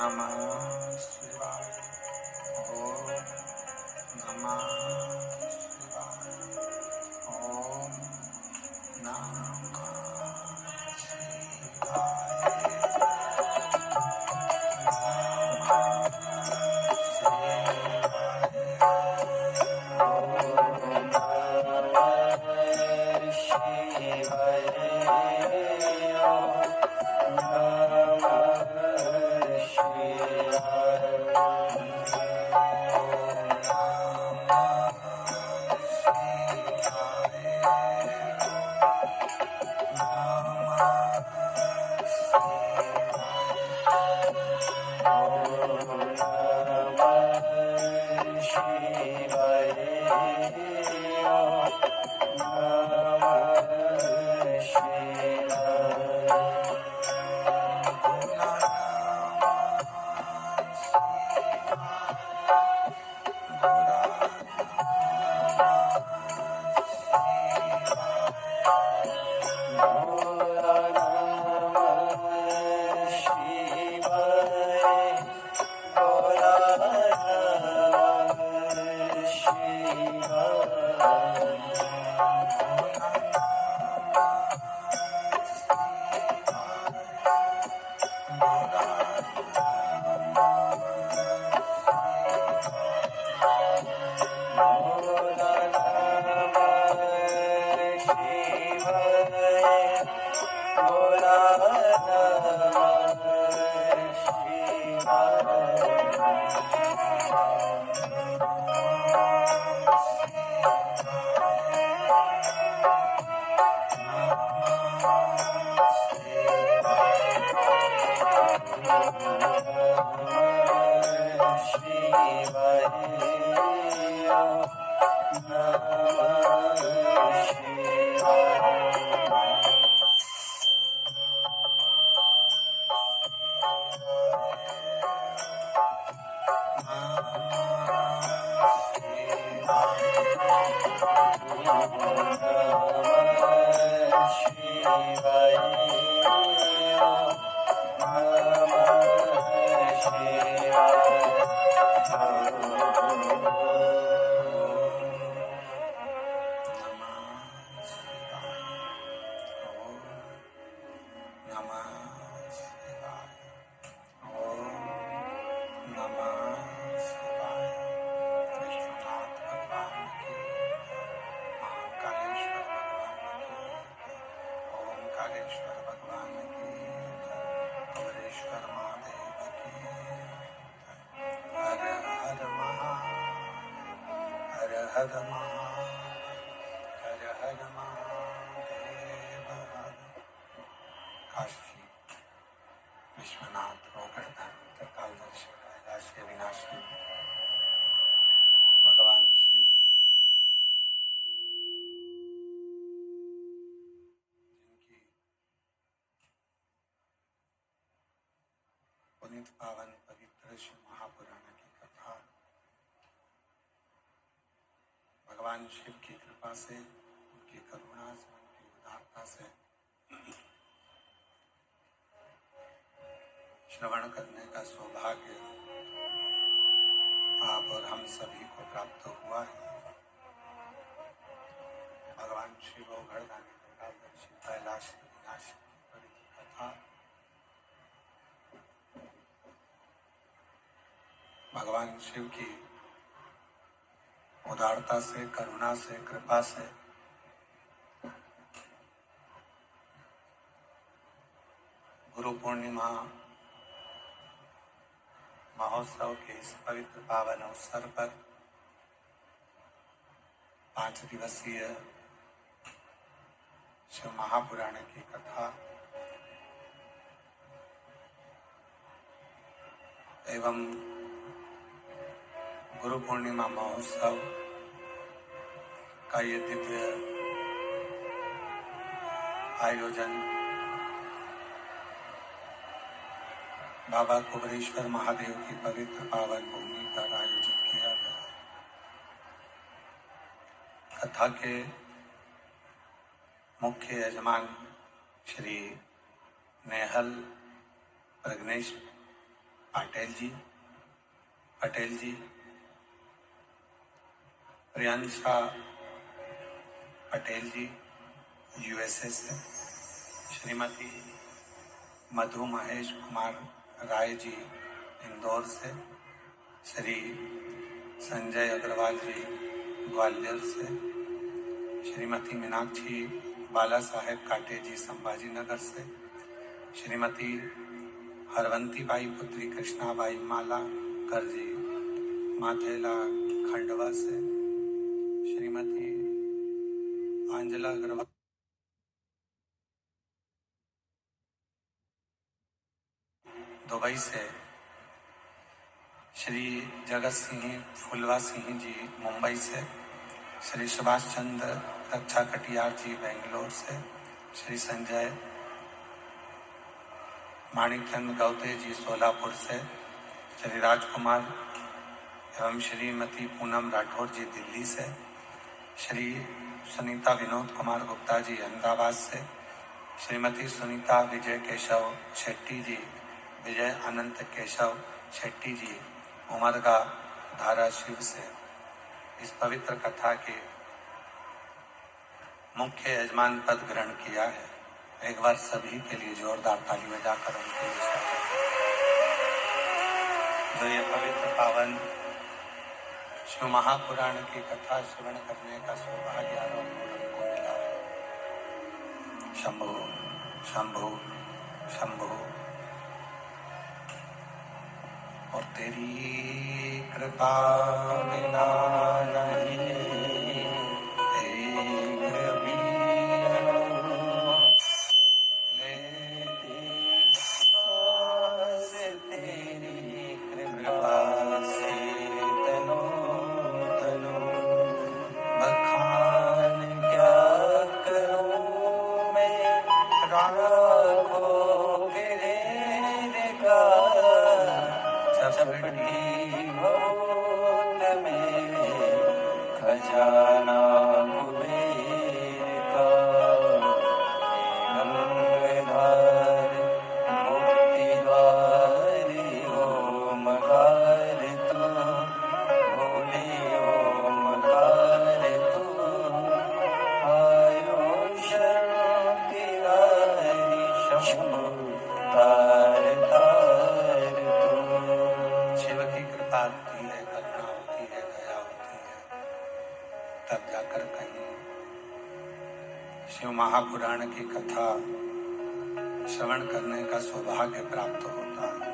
नमः शिवाय। ओम नमः शिवाय। ओम नमः काशी विश्वनाथ गोवर्धन त्रिकालदर्शी कैलाश के विनाशी भगवान शिव जिनकी पुनीत पावन पवित्र शिव महापुराण की कथा भगवान शिव की कृपा से, उनकी करुणा से, उनकी उदारता से श्रवण करने का सौभाग्य आप और हम सभी को प्राप्त हुआ है। भगवान शिव गोवर्धन त्रिकालदर्शी कैलाश विनाशी की पवित्र कथा भगवान शिव की उदारता से, करुणा से, कृपा से गुरु पूर्णिमा महोत्सव के इस पवित्र पावन अवसर पर 5 दिवसीय शिव महापुराण की कथा एवं गुरु पूर्णिमा महोत्सव का ये दिव्य आयोजन बाबा कुबरेश्वर महादेव की पवित्र पावन भूमि पर आयोजित किया गया। कथा के मुख्य यजमान श्री नेहल प्रज्ञेश पटेल जी, प्रियंशा पटेल जी यूएसए से, श्रीमती मधु महेश कुमार राय जी इंदौर से, श्री संजय अग्रवाल जी ग्वालियर से, श्रीमती मीनाक्षी बाला साहेब काटे जी संभाजी नगर से, श्रीमती हरवंती बाई पुत्री कृष्णाबाई माला कर जी माथेला खंडवा से, श्रीमती आंजला अग्रवाल दुबई से, श्री जगत सिंह फुलवा सिंह जी मुंबई से, श्री सुभाष चंद्र रक्षा कटियार जी बेंगलोर से, श्री संजय माणिकचंद गौते जी सोलापुर से, श्री राजकुमार एवं श्रीमती पूनम राठौर जी दिल्ली से, श्री सुनीता विनोद कुमार गुप्ता जी अहमदाबाद से, श्रीमती सुनीता विजय केशव शेट्टी जी विजय अनंत केशव शेट्टी जी उमरगा धाराशिव से इस पवित्र कथा के मुख्य यजमान पद ग्रहण किया है। एक बार सभी के लिए जोरदार ताली बजाकर उनके लिए स्वागत। जो ये पवित्र पावन शिव महापुराण की कथा श्रवण करने का सौभाग्य आरोप को मिला है। शंभो शंभो शंभो। और तेरी कृपा बिना नहीं खजाना कुबेर का गंगाधार मुक्तिद्वार ओमकार तू भोले ओमकार तू आयो शक्ति शंभु तार तार तू। शिव की कृपा होती है, करुणा होती है, दया होती है, तब जाकर कहीं शिव महापुराण की कथा श्रवण करने का सौभाग्य प्राप्त होता है।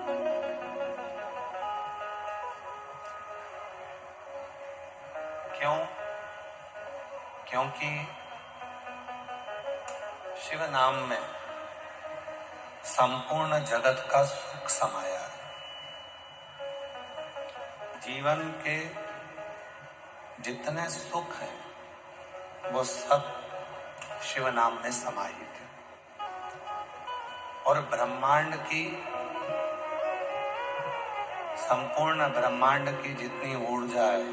क्यों? क्योंकि शिव नाम में संपूर्ण जगत का सुख समाया है। जीवन के जितने सुख हैं वो सब शिव नाम में समाहित है। और ब्रह्मांड की संपूर्ण ब्रह्मांड की जितनी ऊर्जा है,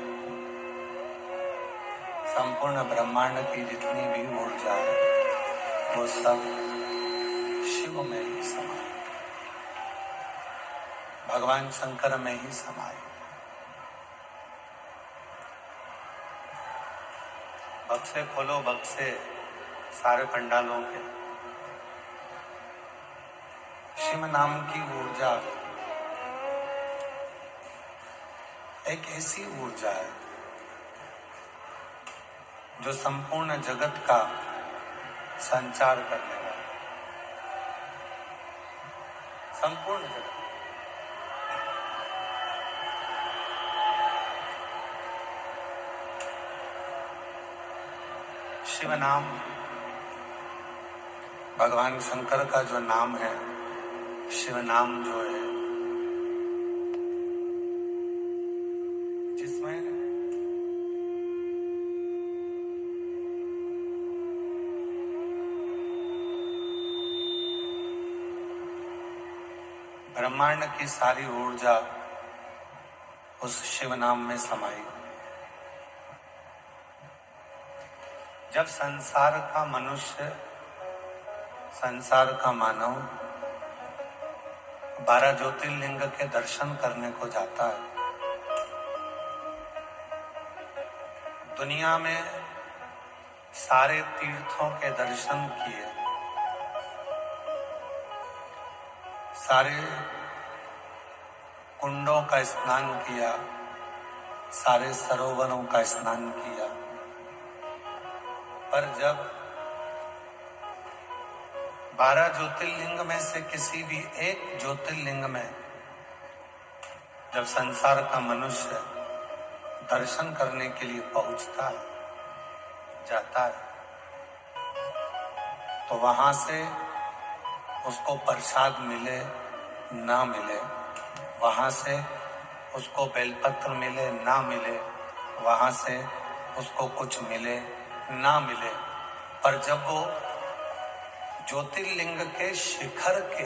संपूर्ण ब्रह्मांड की जितनी भी ऊर्जा है वो सब शिव में ही समाहित है, भगवान शंकर में ही समाहित। बक्से खोलो बक्से सारे पंडालों के। शिव नाम की ऊर्जा एक ऐसी ऊर्जा है जो संपूर्ण जगत का संचार करने वाला, संपूर्ण जगत। शिव नाम भगवान शंकर का जो नाम है, शिव नाम जो है जिसमें ब्रह्मांड की सारी ऊर्जा उस शिव नाम में समाई। जब संसार का मनुष्य, संसार का मानव 12 ज्योतिर्लिंग के दर्शन करने को जाता है। दुनिया में सारे तीर्थों के दर्शन किए, सारे कुंडों का स्नान किया, सारे सरोवरों का स्नान किया, पर जब 12 ज्योतिर्लिंग में से किसी भी एक ज्योतिर्लिंग में जब संसार का मनुष्य दर्शन करने के लिए पहुंचता है, जाता है, तो वहां से उसको प्रसाद मिले ना मिले, वहां से उसको बेलपत्र मिले ना मिले, वहां से उसको कुछ मिले ना मिले, पर जब वो ज्योतिर्लिंग के शिखर के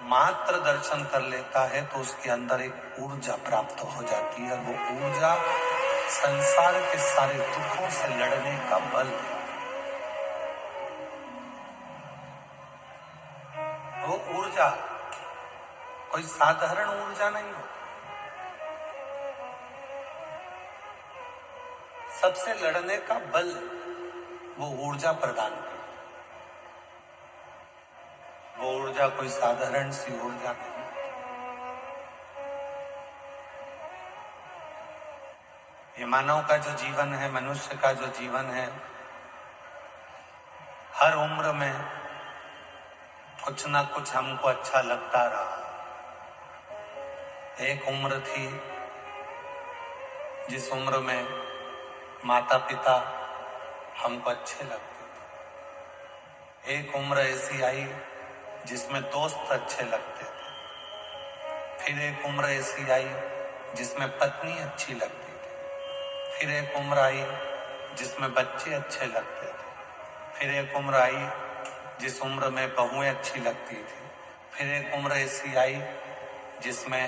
मात्र दर्शन कर लेता है तो उसके अंदर एक ऊर्जा प्राप्त हो जाती है। वो ऊर्जा संसार के सारे दुखों से लड़ने का बल है। वो ऊर्जा कोई साधारण ऊर्जा नहीं हो, सबसे लड़ने का बल वो ऊर्जा प्रदान करती। वो ऊर्जा कोई साधारण सी ऊर्जा नहीं। ये मानव का जो जीवन है, मनुष्य का जो जीवन है, हर उम्र में कुछ ना कुछ हमको अच्छा लगता रहा। एक उम्र थी जिस उम्र में माता पिता हमको अच्छे लगते थे। एक उम्र ऐसी आई जिसमें दोस्त अच्छे लगते थे। फिर एक उम्र ऐसी आई जिसमें पत्नी अच्छी लगती थी। फिर एक उम्र आई जिसमें बच्चे अच्छे लगते थे। फिर एक उम्र आई जिस उम्र में बहुएं अच्छी लगती थी। फिर एक उम्र ऐसी आई जिसमें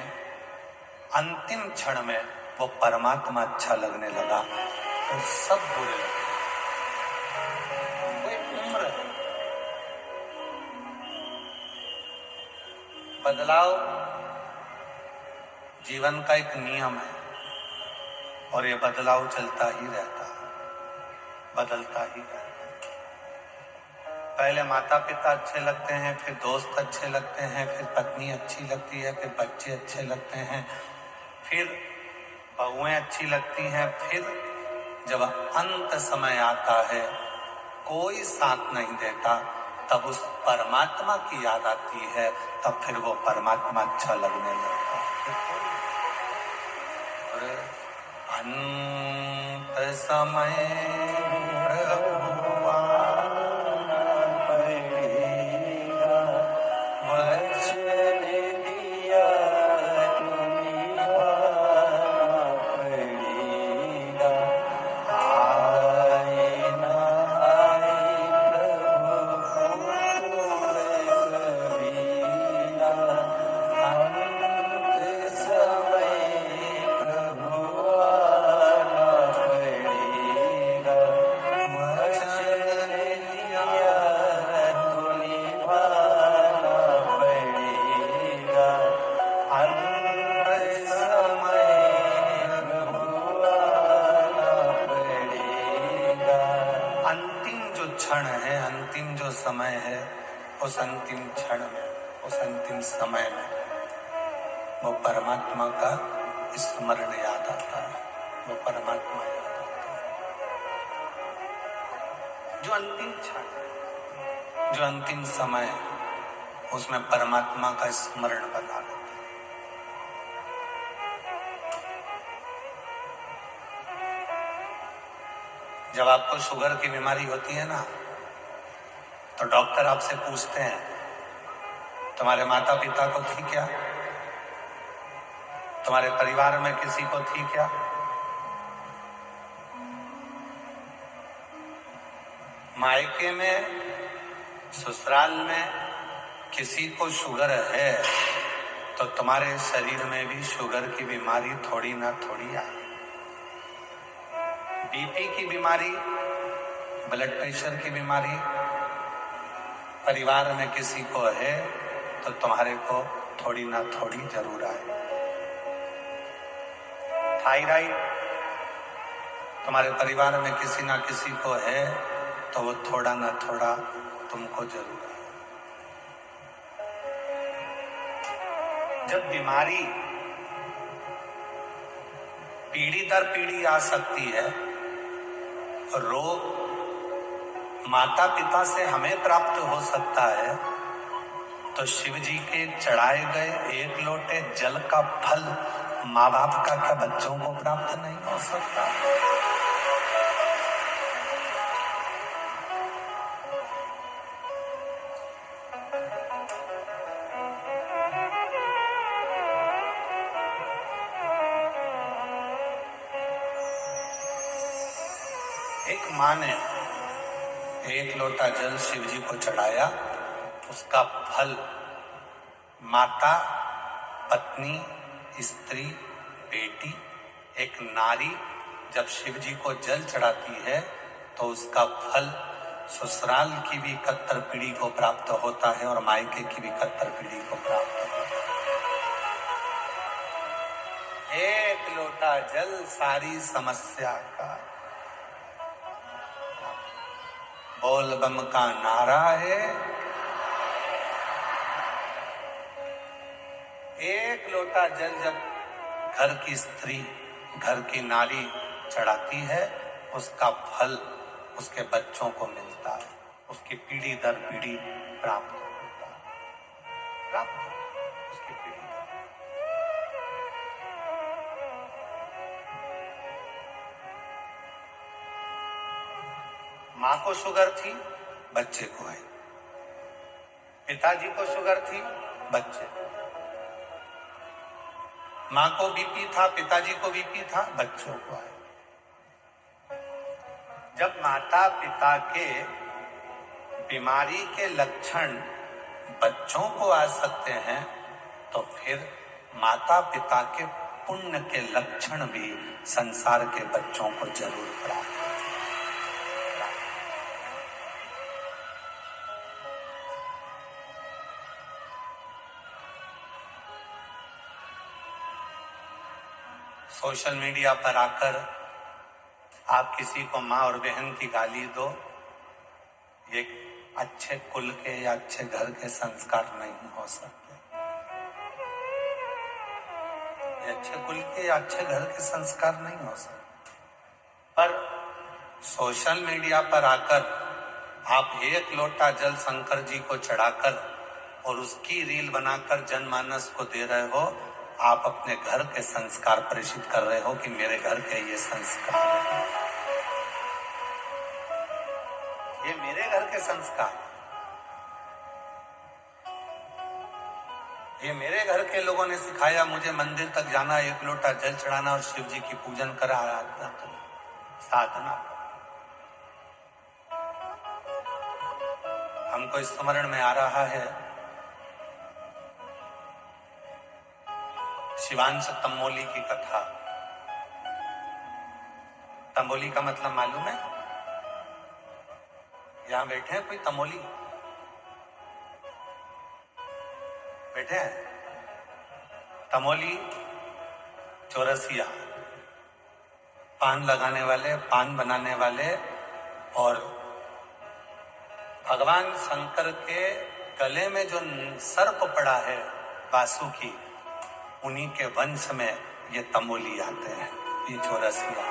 अंतिम क्षण में वो परमात्मा अच्छा लगने लगा, तो सब बुरे लगे। कोई उम्र है, बदलाव जीवन का एक नियम है और ये बदलाव चलता ही रहता है, बदलता ही रहता है। पहले माता पिता अच्छे लगते हैं, फिर दोस्त अच्छे लगते हैं, फिर पत्नी अच्छी लगती है, फिर बच्चे अच्छे लगते हैं, फिर बहुएं अच्छी लगती हैं। फिर जब अंत समय आता है, कोई साथ नहीं देता, तब उस परमात्मा की याद आती है, तब फिर वो परमात्मा अच्छा लगने लगता है। और अंत समय प्रभु आना पड़ेगा, वचन दिया निभाना पड़ेगा। आए ना आए प्रभु कबीरा, अंत समय प्रभु आना पड़ेगा, वचन दिया तो निभाना पड़ेगा। अंत समय प्रभु आना पड़ेगा। अंतिम जो क्षण है, अंतिम जो समय है, उस अंतिम क्षण में, उस अंतिम समय में वो परमात्मा का स्मरण याद आता है, वो परमात्मा याद आता है। जो अंतिम क्षण, जो अंतिम समय है, उसमें परमात्मा का स्मरण बना लेते हैं। जब आपको शुगर की बीमारी होती है ना, तो डॉक्टर आपसे पूछते हैं तुम्हारे माता पिता को थी क्या, तुम्हारे परिवार में किसी को थी क्या? मायके में, ससुराल में किसी को शुगर है तो तुम्हारे शरीर में भी शुगर की बीमारी थोड़ी ना थोड़ी आए। बीपी की बीमारी, ब्लड प्रेशर की बीमारी परिवार में किसी को है तो तुम्हारे को थोड़ी ना थोड़ी जरूर आए। थायराइड तुम्हारे परिवार में किसी ना किसी को है तो वो थोड़ा ना थोड़ा तुमको जरूर आए। जब बीमारी पीढ़ी दर पीढ़ी आ सकती है, रोग माता पिता से हमें प्राप्त हो सकता है, तो शिव जी के चढ़ाए गए एक लोटे जल का फल माँ बाप का क्या बच्चों को प्राप्त नहीं हो सकता? एक माँ ने एक लोटा जल शिव जी को चढ़ाया, उसका फल माता, पत्नी, स्त्री, बेटी, एक नारी जब शिव जी को जल चढ़ाती है तो उसका फल ससुराल की भी 71 पीढ़ी को प्राप्त होता है और मायके की भी 71 पीढ़ी को प्राप्त होता है। एक लोटा जल सारी समस्या का, बोल बम का नारा है। एक लोटा जल जब घर की स्त्री, घर की नारी चढ़ाती है, उसका फल उसके बच्चों को मिलता है, उसकी पीढ़ी दर पीढ़ी प्राप्त होता है, उसकी पीढ़ी दर। माँ को शुगर थी, बच्चे को आई। पिताजी को शुगर थी, बच्चे को। माँ को बीपी था, पिताजी को बीपी था, बच्चों को आए। जब माता पिता के बीमारी के लक्षण बच्चों को आ सकते हैं, तो फिर माता पिता के पुण्य के लक्षण भी संसार के बच्चों को जरूर प्राप्त। सोशल मीडिया पर आकर आप किसी को माँ और बहन की गाली दो, ये अच्छे कुल के या अच्छे घर के संस्कार नहीं हो सकते। ये अच्छे कुल के या अच्छे घर के संस्कार नहीं हो सकते। पर सोशल मीडिया पर आकर आप एक लोटा जल शंकर जी को चढ़ाकर और उसकी रील बनाकर जनमानस को दे रहे हो, आप अपने घर के संस्कार प्रेषित कर रहे हो कि मेरे घर के ये संस्कार है, ये मेरे घर के संस्कार, ये मेरे घर के लोगों ने सिखाया मुझे मंदिर तक जाना, एक लोटा जल चढ़ाना और शिव जी की पूजन करा, आराधना करो, साधना करो। हमको स्मरण में आ रहा है शिवांश तमोली की कथा। तमोली का मतलब मालूम है? यहां बैठे हैं कोई तमोली? बैठे हैं? तमोली चौरसिया, पान लगाने वाले, पान बनाने वाले, और भगवान शंकर के गले में जो सर्प पड़ा है वासुकी, उन्हीं के वंश में ये तमोली आते हैं, ये चौरसिया।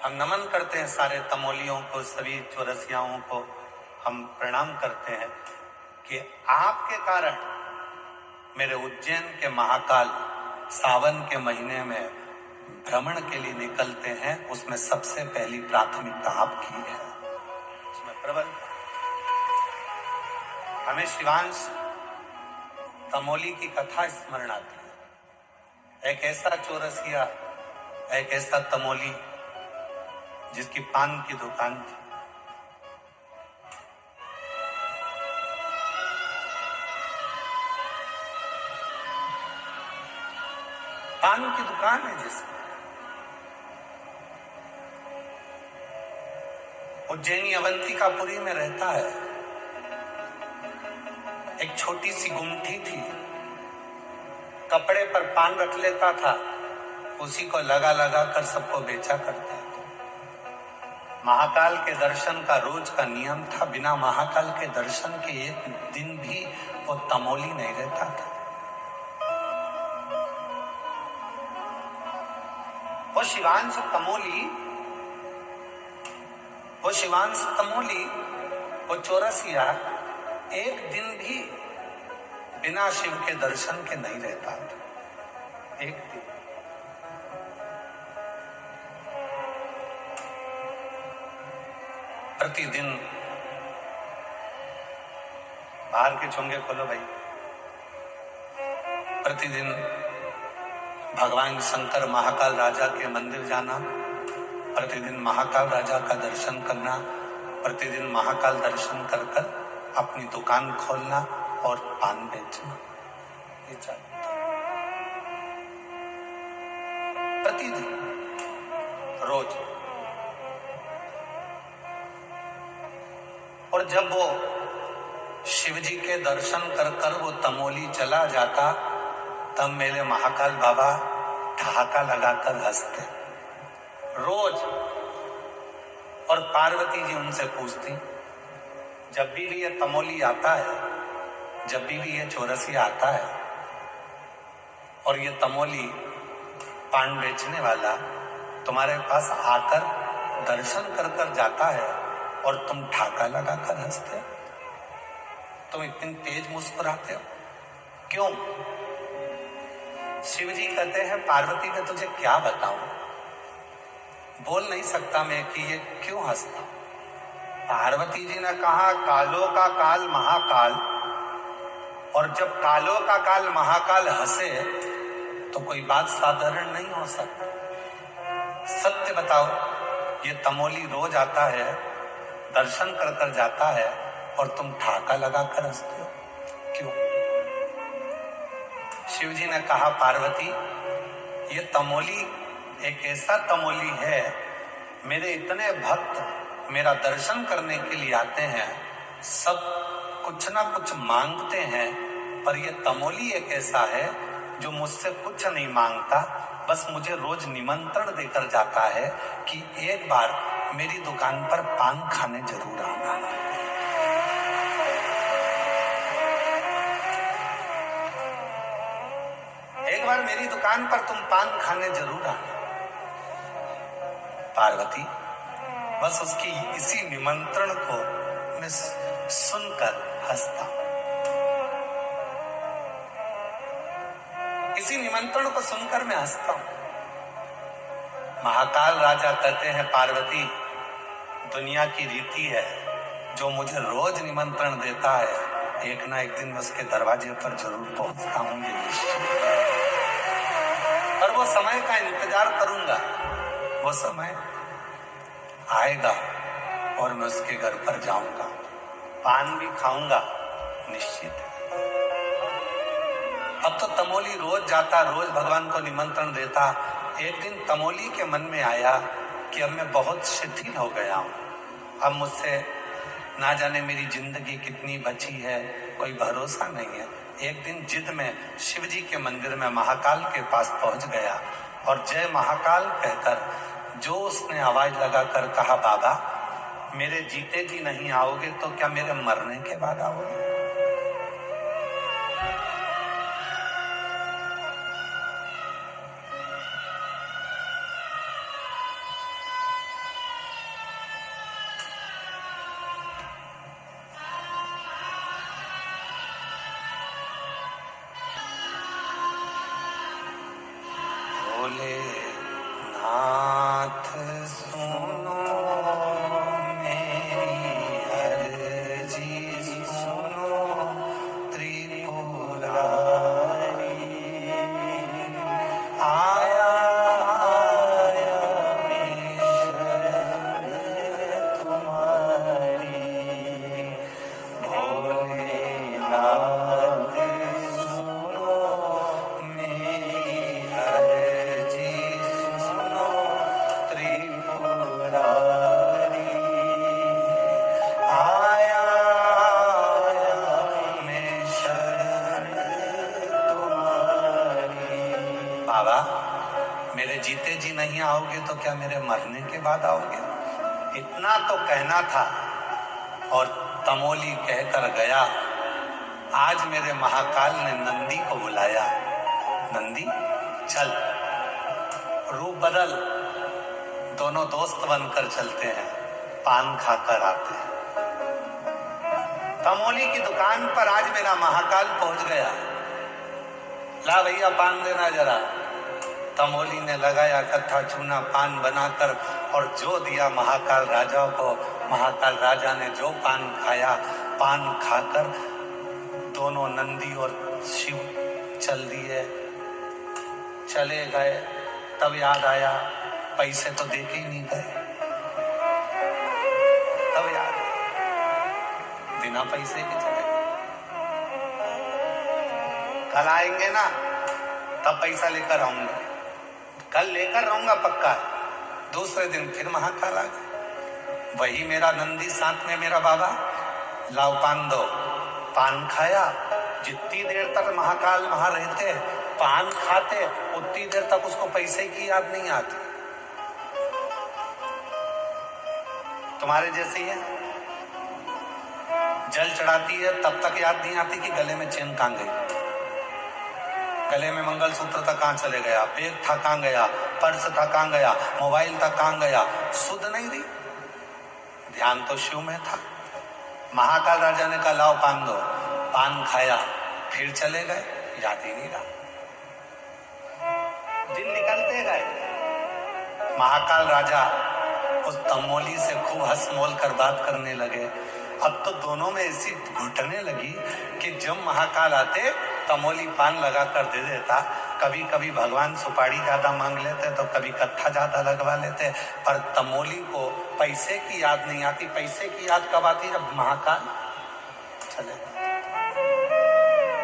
हम नमन करते हैं सारे तमोलियों को, सभी चौरसियाओं को हम प्रणाम करते हैं कि आपके कारण मेरे उज्जैन के महाकाल सावन के महीने में भ्रमण के लिए निकलते हैं, उसमें सबसे पहली प्राथमिकता आपकी है, उसमें प्रबल। हमें शिवांश तमोली की कथा स्मरण आती है। एक ऐसा चौरसिया, एक ऐसा तमोली जिसकी पान की दुकान थी। पान की दुकान है जिसकी, उज्जैनी अवंतिकापुरी में रहता है। एक छोटी सी गुमटी थी, कपड़े पर पान रख लेता था, उसी को लगा लगा कर सबको बेचा करता था। महाकाल के दर्शन का रोज का नियम था, बिना महाकाल के दर्शन के एक दिन भी वो तमोली नहीं रहता था। वो शिवांश तमोली, वो चौरसिया एक दिन भी बिना शिव के दर्शन के नहीं रहता था। एक दिन प्रतिदिन बाहर के चोंगे खोलो भाई। प्रतिदिन भगवान शंकर महाकाल राजा के मंदिर जाना, प्रतिदिन महाकाल राजा का दर्शन करना, प्रतिदिन महाकाल दर्शन कर कर अपनी दुकान खोलना और पान बेचना, ये चाहता प्रतिदिन रोज। और जब वो शिवजी के दर्शन कर कर वो तमोली चला जाता, तब मेरे महाकाल बाबा ठहाका लगाकर हंसते रोज। और पार्वती जी उनसे पूछती, जब भी ये तमोली आता है, जब भी ये चौरसिया आता है और ये तमोली पान बेचने वाला तुम्हारे पास आकर दर्शन कर कर जाता है और तुम ठाका लगाकर हंसते हो, तुम इतनी तेज मुस्कुराते हो, क्यों? शिवजी कहते हैं, पार्वती मैं तुझे क्या बताऊं, बोल नहीं सकता मैं कि ये क्यों हंसता। पार्वती जी ने कहा, कालों का काल महाकाल, और जब कालों का काल महाकाल हंसे तो कोई बात साधारण नहीं हो सकती। सत्य बताओ, ये तमोली रोज आता है, दर्शन कर कर जाता है और तुम ठाका लगा कर हंसते हो, क्यों? शिवजी ने कहा, पार्वती ये तमोली एक ऐसा तमोली है, मेरे इतने भक्त मेरा दर्शन करने के लिए आते हैं, सब कुछ ना कुछ मांगते हैं, पर ये तमोली एक ऐसा है जो मुझसे कुछ नहीं मांगता, बस मुझे रोज निमंत्रण देकर जाता है कि एक बार मेरी दुकान पर पान खाने जरूर आना। एक बार मेरी दुकान पर तुम पान खाने जरूर आना। पार्वती बस उसकी इसी निमंत्रण को मैं सुनकर हंसता हूं, इसी निमंत्रण को सुनकर मैं हंसता हूं। महाकाल राजा कहते हैं, पार्वती दुनिया की रीति है, जो मुझे रोज निमंत्रण देता है, एक ना एक दिन मैं उसके दरवाजे पर जरूर पहुंचता हूं, ये निश्चित। और वो समय का इंतजार करूंगा, वो समय आएगा और मैं उसके घर पर जाऊंगा, पान भी खाऊंगा, निश्चित है। अब तो तमोली रोज जाता, रोज भगवान को निमंत्रण देता। एक दिन तमोली के मन में आया कि अब मैं बहुत शिथिल हो गया हूं, अब मुझसे ना जाने मेरी जिंदगी कितनी बची है, कोई भरोसा नहीं है। एक दिन जिद में शिवजी के मंदिर में महाकाल के पास पहुंच गया और जय महाकाल कहकर जो उसने आवाज लगाकर कहा, बाबा मेरे जीते जी नहीं आओगे तो क्या मेरे मरने के बाद आओगे? भोले नाथ सुनो मेरी अर्जी सुनो, नहीं आओगे तो क्या मेरे मरने के बाद आओगे? इतना तो कहना था और तमोली कहकर गया। आज मेरे महाकाल ने नंदी को बुलाया, नंदी चल, रूप बदल, दोनों दोस्त बनकर चलते हैं, पान खाकर आते हैं। तमोली की दुकान पर आज मेरा महाकाल पहुंच गया। ला भैया पान देना जरा। तमोली ने लगाया कत्था चूना पान बनाकर और जो दिया महाकाल राजा को। महाकाल राजा ने जो पान खाया, पान खाकर दोनों नंदी और शिव चल दिए, चले गए। तब याद आया पैसे तो देके ही नहीं गए। तब याद बिना पैसे के चले गए। कल आएंगे ना तब पैसा लेकर आऊंगा, कल लेकर रहूंगा पक्का। दूसरे दिन फिर महाकाल आ गए, वही मेरा नंदी साथ में मेरा बाबा। लाओ पान दो, पान खाया। जितनी देर तक महाकाल वहां रहते पान खाते उतनी देर तक उसको पैसे की याद नहीं आती। तुम्हारे जैसे ही है, जल चढ़ाती है तब तक याद नहीं आती कि गले में चेन कहां गई, गले में मंगलसूत्र था कहां चले गया, बैग था कहां गया, पर्स था कहां गया, मोबाइल था कहां गया, सुध नहीं रही। ध्यान तो शिव में था। महाकाल राजा ने कहा लाओ पान दो, पान खाया, फिर चले गए, याद ही नहीं रहा। दिन निकलते गए। महाकाल राजा उस तमोली से खूब हंस मोल कर बात करने लगे। अब तो दोनों में ऐसी घुटने लगी कि जब महाकाल आते तमोली पान लगा कर दे देता। कभी कभी भगवान सुपारी ज्यादा मांग लेते तो कभी कत्था ज्यादा लगवा लेते, पर तमोली को पैसे की याद नहीं आती। पैसे की याद कब आती? जब महाकाल चले।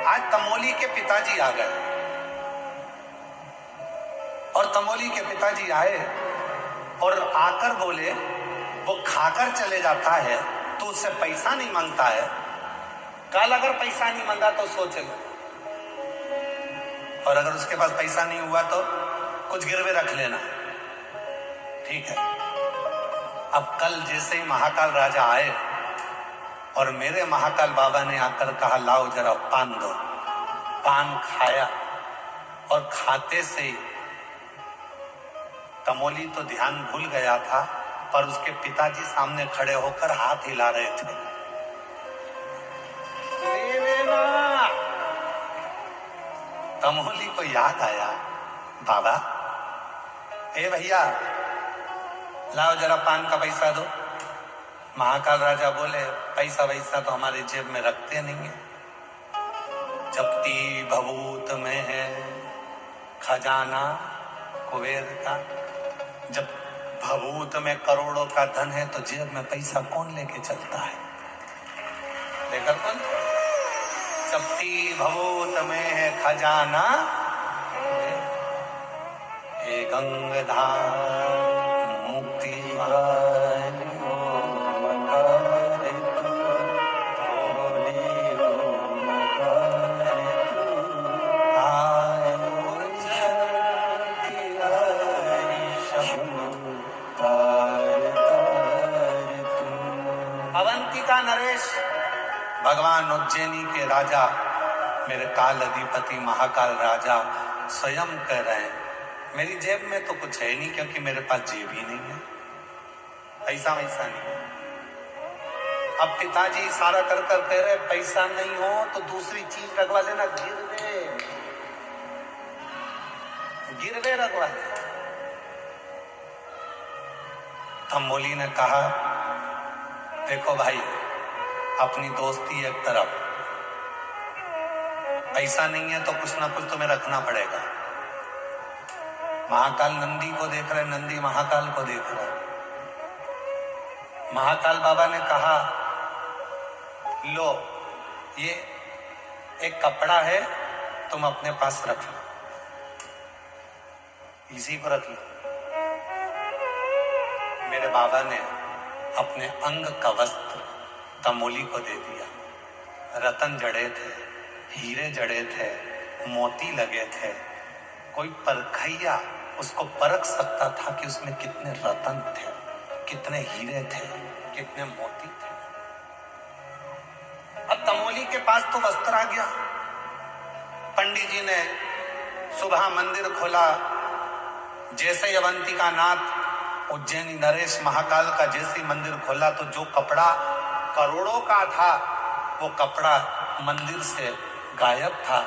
आज तमोली के पिताजी आ गए और तमोली के पिताजी आए और आकर बोले वो खाकर चले जाता है तो उससे पैसा नहीं मांगता है। कल अगर पैसा नहीं मांगा तो सोच लो, और अगर उसके पास पैसा नहीं हुआ तो कुछ गिरवे रख लेना, ठीक है। अब कल जैसे ही महाकाल राजा आए और मेरे महाकाल बाबा ने आकर कहा लाओ जरा पान दो, पान खाया और खाते से ही तमोली तो ध्यान भूल गया था, पर उसके पिताजी सामने खड़े होकर हाथ हिला रहे थे। तमोली को याद आया, बाबा ए भैया लाओ जरा पान का पैसा दो। महाकाल राजा बोले पैसा वैसा तो हमारी जेब में रखते नहीं है, जप्ती भभूत में है खजाना कुबेर का। जब भभूत में करोड़ों का धन है तो जेब में पैसा कौन लेके चलता है? देखा कौन? जप्ती भभूत में है खजाना हे गंगाधार मुक्ति अवंतिका नरेश भगवान उज्जैनी के राजा मेरे काल अधिपति महाकाल राजा स्वयं कह रहे हैं मेरी जेब में तो कुछ है नहीं, क्योंकि मेरे पास जेब ही नहीं है, पैसा वैसा नहीं है। अब पिताजी इशारा कर कर कह रहे पैसा नहीं हो तो दूसरी चीज रखवा लेना, गिरवे रखवा ले। तमोली ने कहा देखो भाई अपनी दोस्ती एक तरफ, पैसा नहीं है तो कुछ ना कुछ तुम्हें रखना पड़ेगा। महाकाल नंदी को देख रहे, नंदी महाकाल को देख रहे। महाकाल बाबा ने कहा लो ये एक कपड़ा है तुम अपने पास रख लो, इसी को रख लो। मेरे बाबा ने अपने अंग का वस्त्र तमोली को दे दिया। रतन जड़े थे, हीरे जड़े थे, मोती लगे थे, कोई परखैया उसको परख सकता था कि उसमें कितने रतन थे, कितने हीरे थे, कितने मोती थे। अब तमोली के पास तो वस्त्र आ गया। पंडित जी ने सुबह मंदिर खोला। जैसे अवंतिका नाथ उज्जैनी नरेश महाकाल का जैसे मंदिर खोला तो जो कपड़ा करोड़ों का था वो कपड़ा मंदिर से गायब था।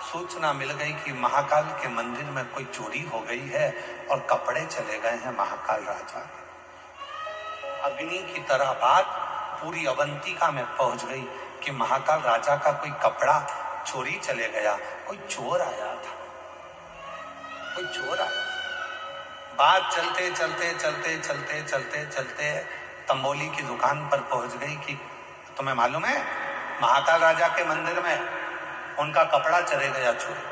सूचना मिल गई कि महाकाल के मंदिर में कोई चोरी हो गई है और कपड़े चले गए हैं महाकाल राजा के। अग्नि की तरह बात पूरी अवंतिका में पहुंच गई कि महाकाल राजा का कोई कपड़ा चोरी चले गया, कोई चोर आया था, कोई चोर आया। बात चलते चलते चलते चलते चलते चलते तंबोली की दुकान पर पहुंच गई कि तुम्हें मालूम है महाकाल राजा के मंदिर में उनका कपड़ा चले गया चोरी।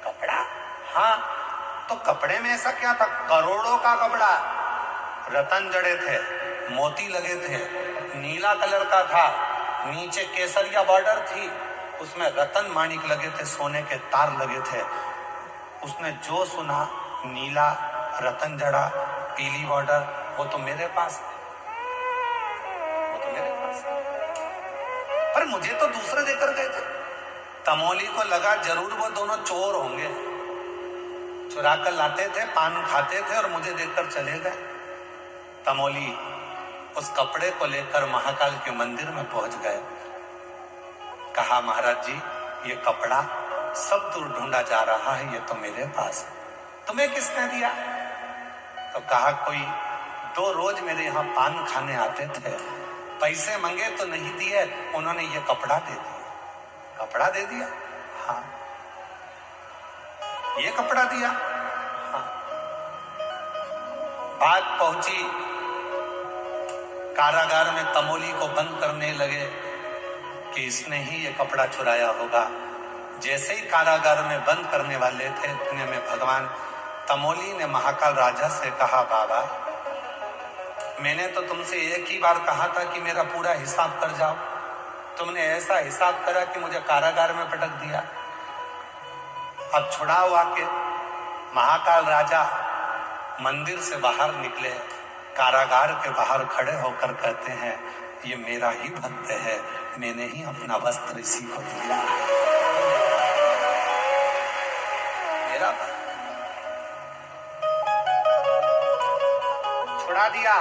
कपड़ा? हाँ, तो कपड़े में ऐसा क्या था? करोड़ों का कपड़ा, रतन जड़े थे, मोती लगे थे, नीला कलर का था, नीचे केसरिया बॉर्डर थी, उसमें रतन माणिक लगे थे, सोने के तार लगे थे। उसने जो सुना नीला रतन जड़ा पीली बॉर्डर, वो तो मेरे पास है, वो तो मेरे पास है। पर मुझे तो दूसरे देकर गए थे। तमोली को लगा जरूर वो दोनों चोर होंगे, चुरा कर लाते थे, पान खाते थे और मुझे देकर चले गए। तमोली उस कपड़े को लेकर महाकाल के मंदिर में पहुंच गए। कहा महाराज जी ये कपड़ा सब दूर ढूंढा जा रहा है, ये तो मेरे पास है, तुम्हें किसने दिया? तो कहा कोई दो रोज मेरे यहाँ पान खाने आते थे, पैसे मांगे तो नहीं दिए, उन्होंने ये कपड़ा दे दिया। कपड़ा दे दिया? हाँ। ये कपड़ा दिया? हाँ। बात पहुंची कारागार में, तमोली को बंद करने लगे कि इसने ही ये कपड़ा चुराया होगा। जैसे ही कारागार में बंद करने वाले थे इतने में भगवान तमोली ने महाकाल राजा से कहा बाबा मैंने तो तुमसे एक ही बार कहा था कि मेरा पूरा हिसाब कर जाओ, तुमने ऐसा हिसाब करा कि मुझे कारागार में पटक दिया। अब छुड़ाओ आके। महाकाल राजा मंदिर से बाहर निकले, कारागार के बाहर खड़े होकर कहते हैं ये मेरा ही भक्त है, मैंने ही अपना वस्त्र इसी को दिया। मेरा भक्त छुड़ा दिया।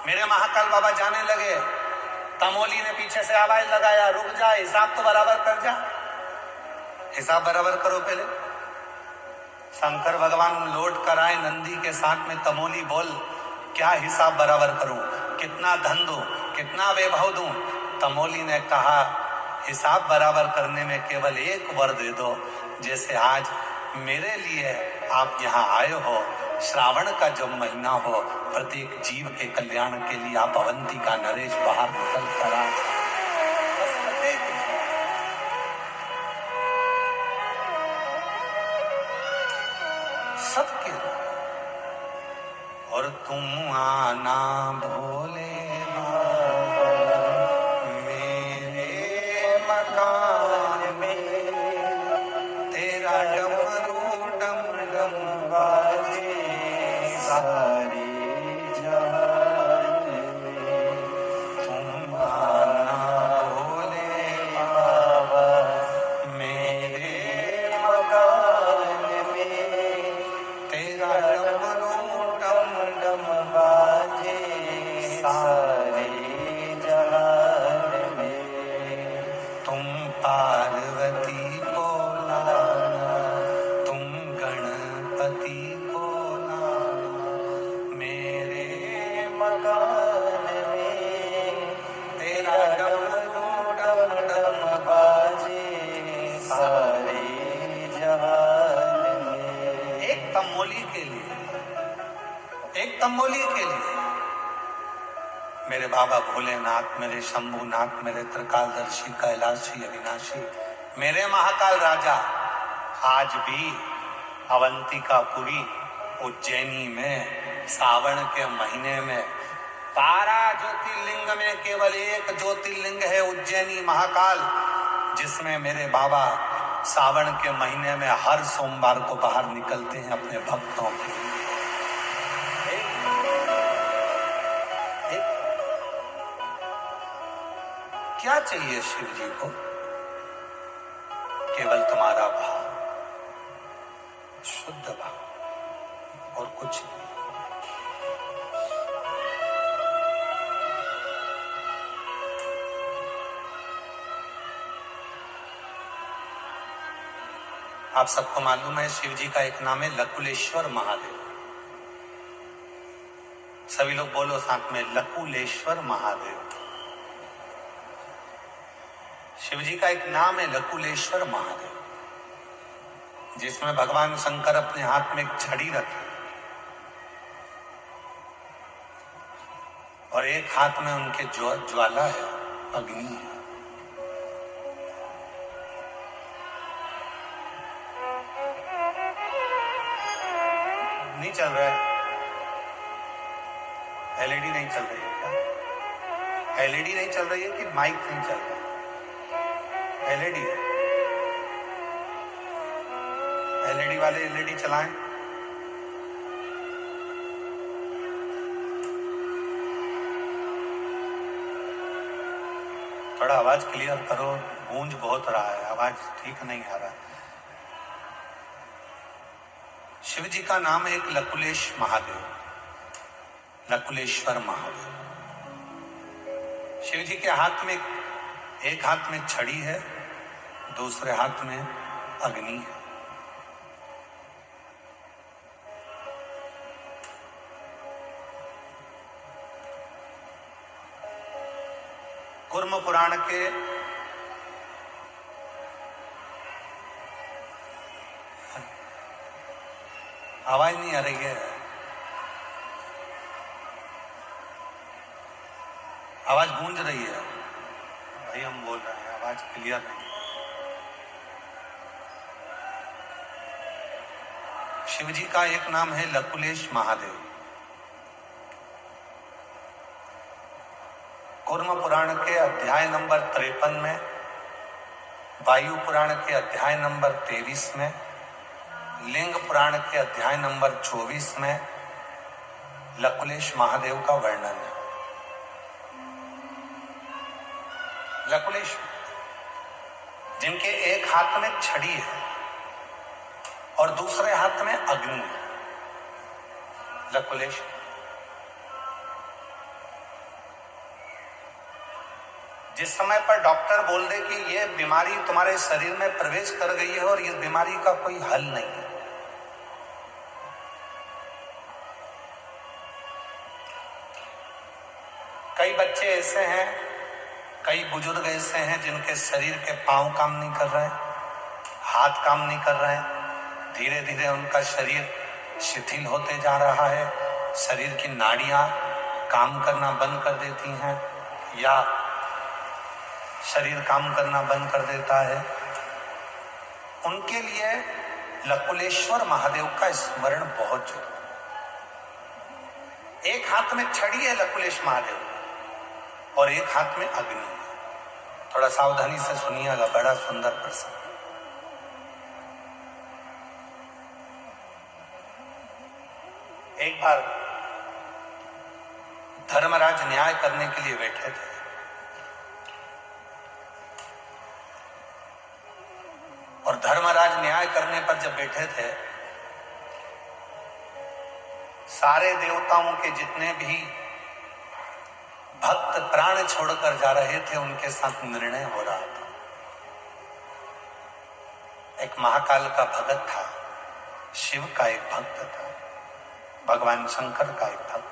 मेरे महाकाल बाबा जाने लगे। तमोली ने पीछे से आवाज लगाया रुक जा, हिसाब तो बराबर कर जा, हिसाब बराबर करो पहले। शंकर भगवान लौट कर आए नंदी के साथ में। तमोली बोल क्या हिसाब बराबर करूं, कितना धन दूं, कितना वैभव दूं? तमोली ने कहा हिसाब बराबर करने में केवल एक वर दे दो। जैसे आज मेरे लिए आप यहाँ आए हो, श्रावण का जब महीना हो, प्रत्येक जीव के कल्याण के लिए आप अवंतिका नरेश बाहर निकल कर आए। सबके और तुम आना भोले मेरे मकान में, तेरा डमरू डम डम बाजे सारे जहान में। तुम आना भोले बाबा मेरे मकान में, तेरा डमरू डम डम बाजे सारे जहान में। तुम पार्वती को लाना, तुम गणपति को लाना मेरे मकान में, तेरा डमरू डम डम बाजे सारे जहान में। एक तमोली के लिए, एक तमोली के लिए मेरे बाबा भोलेनाथ, मेरे शंभुनाथ, मेरे त्रिकालदर्शी, कैलाशी, अविनाशी, मेरे महाकाल राजा आज भी अवंतिकापुरी उज्जैनी में सावन के महीने में 12 ज्योतिर्लिंग में केवल एक ज्योतिर्लिंग है उज्जैनी महाकाल, जिसमें मेरे बाबा सावन के महीने में हर सोमवार को बाहर निकलते हैं अपने भक्तों के लिए। क्या चाहिए शिव जी को? केवल तुम्हारा भाव, शुद्ध भाव और कुछ नहीं। आप सबको मालूम है शिव जी का एक नाम है लकुलेश्वर महादेव। सभी लोग बोलो साथ में, लकुलेश्वर महादेव। शिव जी का एक नाम है लकुलेश्वर महादेव, जिसमें भगवान शंकर अपने हाथ में एक छड़ी रखे और एक हाथ में उनके ज्वाला है, अग्नि है। नहीं चल रहा है? एलईडी नहीं चल रही है क्या? एलईडी नहीं चल रही है कि माइक नहीं चल रहा है? एलईडी है। एलईडी वाले एलईडी चलाएं। थोड़ा आवाज क्लियर करो, गूंज बहुत रहा है, आवाज ठीक नहीं आ रहा। शिव जी का नाम है एक लकुलेश महादेव, लकुलेश्वर महादेव। शिव जी के हाथ में एक हाथ में छड़ी है, दूसरे हाथ में अग्नि है। कुर्म पुराण के आवाज नहीं आ रही है, आवाज गूंज रही है। भाई हम बोल रहे हैं, आवाज क्लियर नहीं। शिव जी का एक नाम है लकुलेश महादेव। कूर्म पुराण के अध्याय नंबर 53 में, वायु पुराण के अध्याय नंबर 23 में, लिंग पुराण के अध्याय नंबर 24 में लकुलेश महादेव का वर्णन है। लकुलेश जिनके एक हाथ में छड़ी है और दूसरे हाथ में अग्नि है, लकुलेश। जिस समय पर डॉक्टर बोल दे कि ये बीमारी तुम्हारे शरीर में प्रवेश कर गई है और इस बीमारी का कोई हल नहीं है, कई बच्चे ऐसे हैं, कई बुजुर्ग ऐसे हैं जिनके शरीर के पांव काम नहीं कर रहे हैं, हाथ काम नहीं कर रहे हैं, धीरे धीरे उनका शरीर शिथिल होते जा रहा है, शरीर की नाड़ियां काम करना बंद कर देती हैं या शरीर काम करना बंद कर देता है। उनके लिए लकुलेश्वर महादेव का स्मरण बहुत जरूरी है। एक हाथ में छड़ी है लकुलेश महादेव और एक हाथ में अग्नि है। थोड़ा सावधानी से सुनिएगा, बड़ा सुंदर प्रसंग। एक बार धर्मराज न्याय करने के लिए बैठे थे और धर्मराज न्याय करने पर जब बैठे थे, सारे देवताओं के जितने भी भक्त प्राण छोड़कर जा रहे थे उनके साथ निर्णय हो रहा था। एक महाकाल का भगत था, शिव का एक भक्त था, भगवान शंकर का एक भक्त,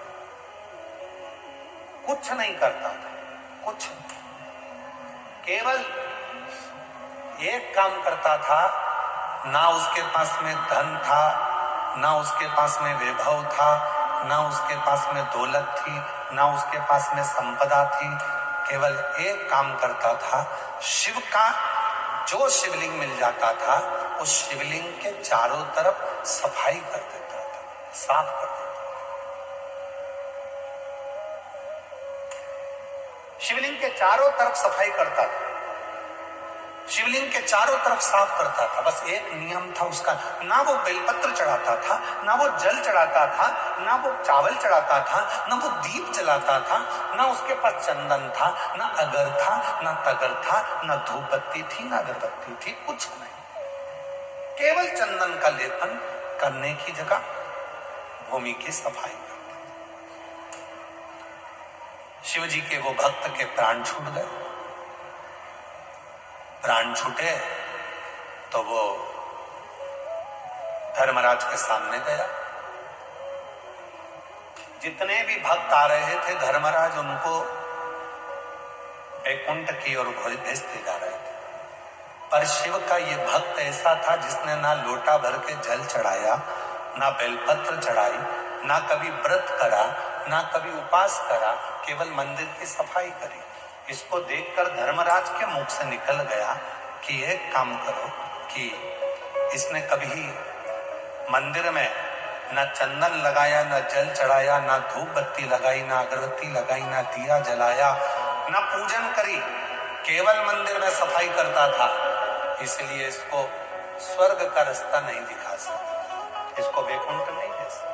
कुछ नहीं करता था, कुछ केवल एक काम करता था। ना उसके पास में धन था, ना उसके पास में वैभव था, ना उसके पास में दौलत थी, ना उसके पास में संपदा थी। केवल एक काम करता था, शिव का जो शिवलिंग मिल जाता था उस शिवलिंग के चारों तरफ सफाई कर देता था, साफ कर देता था। शिवलिंग के चारों तरफ सफाई करता था। शिवलिंग के चारों तरफ साफ करता था। बस एक नियम था उसका, ना वो बेलपत्र चढ़ाता था, ना वो जल चढ़ाता था, ना वो चावल चढ़ाता था, ना वो दीप जलाता था, ना उसके पास चंदन था, ना अगर था, ना तगर था, ना धूप बत्ती थी, ना अगरबत्ती थी, कुछ नहीं। केवल चंदन का लेपन करने की जगह भूमि की सफाई करता। शिव जी के वो भक्त के प्राण छूट गए। प्राण छूटे तो वो धर्मराज के सामने गया। जितने भी भक्त आ रहे थे धर्मराज उनको वैकुंठ की ओर भेजते जा रहे थे, पर शिव का ये भक्त ऐसा था जिसने ना लोटा भर के जल चढ़ाया, ना बेलपत्र चढ़ाई, ना कभी व्रत करा, ना कभी उपास करा, केवल मंदिर की सफाई करी। इसको देखकर धर्मराज के मुख से निकल गया कि एक काम करो कि इसने कभी मंदिर में न चंदन लगाया, न जल चढ़ाया, न धूप बत्ती लगाई, न अगरबत्ती लगाई, न दिया जलाया, न पूजन करी, केवल मंदिर में सफाई करता था, इसलिए इसको स्वर्ग का रास्ता नहीं दिखा सकता, इसको वैकुंठ नहीं दे सकता।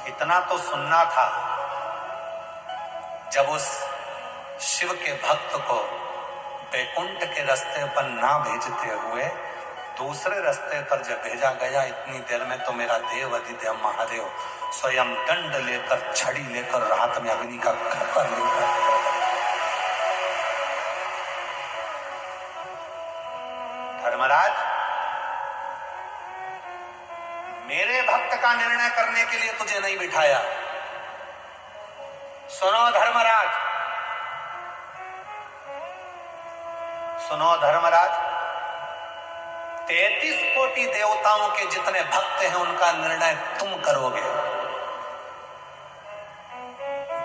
इतना तो सुनना था, जब उस शिव के भक्त को वैकुंठ के रास्ते पर ना भेजते हुए दूसरे रास्ते पर जब भेजा गया, इतनी देर में तो मेरा देव अधिदेव महादेव स्वयं दंड लेकर, छड़ी लेकर, हाथ में अग्नि का खप्पर लेकर धर्मराज, मेरे भक्त का निर्णय करने के लिए तुझे नहीं बिठाया। सुनो धर्मराज, सुनो धर्मराज, 33 कोटि देवताओं के जितने भक्त हैं उनका निर्णय तुम करोगे।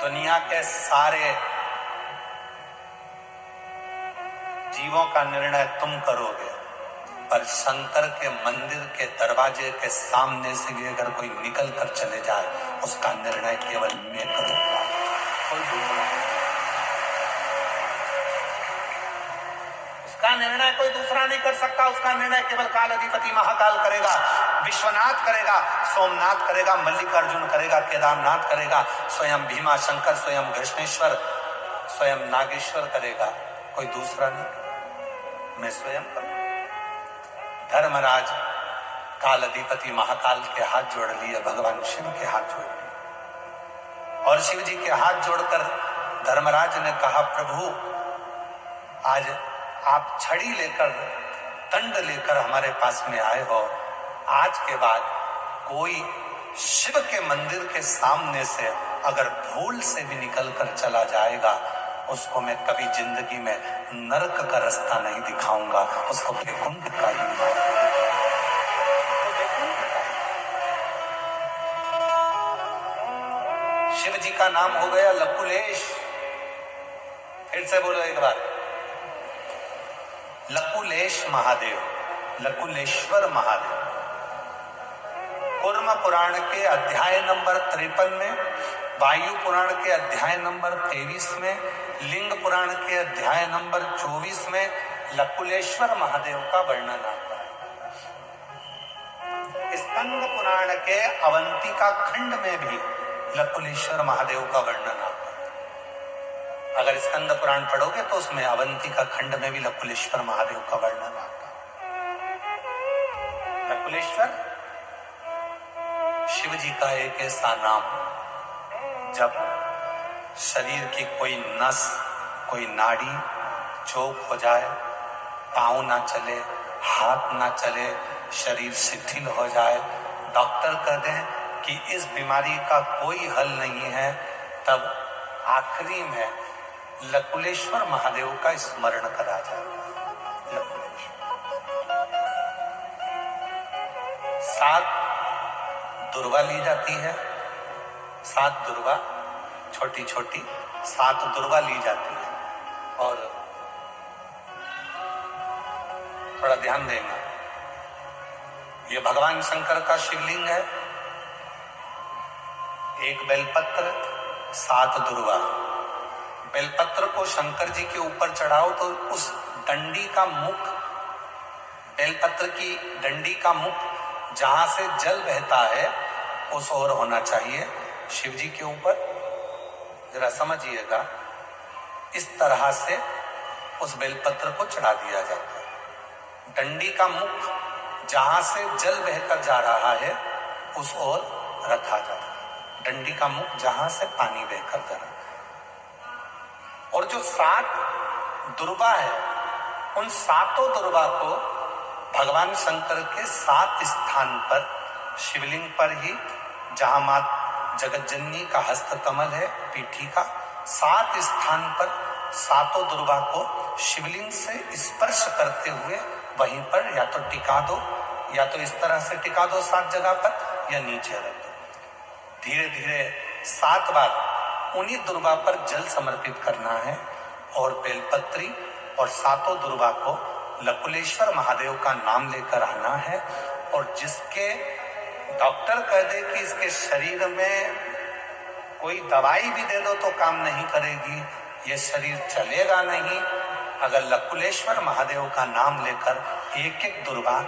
दुनिया के सारे जीवों का निर्णय तुम करोगे, पर शंकर के मंदिर के दरवाजे के सामने से भी अगर कोई निकल कर चले जाए, उसका निर्णय केवल मैं करूंगा, कोई दूसरा। उसका निर्णय कोई दूसरा नहीं कर सकता। उसका निर्णय केवल काल अधिपति महाकाल करेगा, विश्वनाथ करेगा, सोमनाथ करेगा, मल्लिकार्जुन करेगा, केदारनाथ करेगा, स्वयं भीमा शंकर, स्वयं कृष्णेश्वर, स्वयं नागेश्वर करेगा, कोई दूसरा नहीं, मैं स्वयं करूंगा। धर्मराज काल अधिपति महाकाल के हाथ जोड़ लिए, भगवान शिव के हाथ जोड़ लिए, और शिव जी के हाथ जोड़कर धर्मराज ने कहा, प्रभु आज आप छड़ी लेकर, दंड लेकर हमारे पास में आए हो, आज के बाद कोई शिव के मंदिर के सामने से अगर भूल से भी निकल कर चला जाएगा, उसको मैं कभी जिंदगी में नरक का रास्ता नहीं दिखाऊंगा, उसको वैकुंठ का ही शिव जी का नाम हो गया लकुलेश। फिर से बोलो एक बार, लकुलेश महादेव, लकुलेश्वर महादेव। कूर्म पुराण के अध्याय नंबर 53 में, वायु पुराण के अध्याय नंबर 23 में, लिंग पुराण के अध्याय नंबर 24 में लकुलेश्वर महादेव का वर्णन आता है। स्कंद पुराण के अवंतिका खंड में भी लकुलेश्वर महादेव का वर्णन आता है। अगर स्कंद पुराण पढ़ोगे तो उसमें अवंतिका खंड में भी लकुलेश्वर महादेव का वर्णन आता है। लकुलेश्वर शिव जी का एक ऐसा नाम, जब शरीर की कोई नस, कोई नाड़ी चौक हो जाए, पांव ना चले, हाथ ना चले, शरीर शिथिल हो जाए, डॉक्टर कह दें कि इस बीमारी का कोई हल नहीं है, तब आखिरी में लकुलेश्वर महादेव का स्मरण करा जाता है। लकुलेश्वर 7 दुर्वा ली जाती है, 7 दुर्वा, छोटी छोटी 7 दुर्वा ली जाती है। और थोड़ा ध्यान देना, ये भगवान शंकर का शिवलिंग है। एक बेलपत्र, 7 दुर्वा। बेलपत्र को शंकर जी के ऊपर चढ़ाओ तो उस डंडी का मुख, बेलपत्र की डंडी का मुख जहां से जल बहता है उस ओर होना चाहिए। शिव जी के ऊपर जरा समझिएगा, इस तरह से उस बेलपत्र को चढ़ा दिया जाता है। डंडी का मुख जहां से जल बहकर जा रहा है उस ओर रखा जाता है। डंडी का मुख जहां से पानी बहकर जा रहा है। और जो 7 दुर्वा है, उन 7 दुर्वा को भगवान शंकर के 7 स्थान पर, शिवलिंग पर ही जहां मां जगतजननी का हस्त कमल है, पीठी का, 7 स्थान पर 7 दुर्वा को शिवलिंग से स्पर्श करते हुए वहीं पर या तो टिका दो, या तो इस तरह से टिका दो 7 जगह पर, या नीचे रख दो। धीरे धीरे 7 बार उन्हीं दुर्वा पर जल समर्पित करना है और बेलपत्री और 7 दुर्वा को लकुलेश्वर महादेव का नाम लेकर आना है। और जिसके डॉक्टर कह दे कि इसके शरीर में कोई दवाई भी दे दो तो काम नहीं करेगी, ये शरीर चलेगा नहीं, अगर लकुलेश्वर महादेव का नाम लेकर एक एक दुर्वा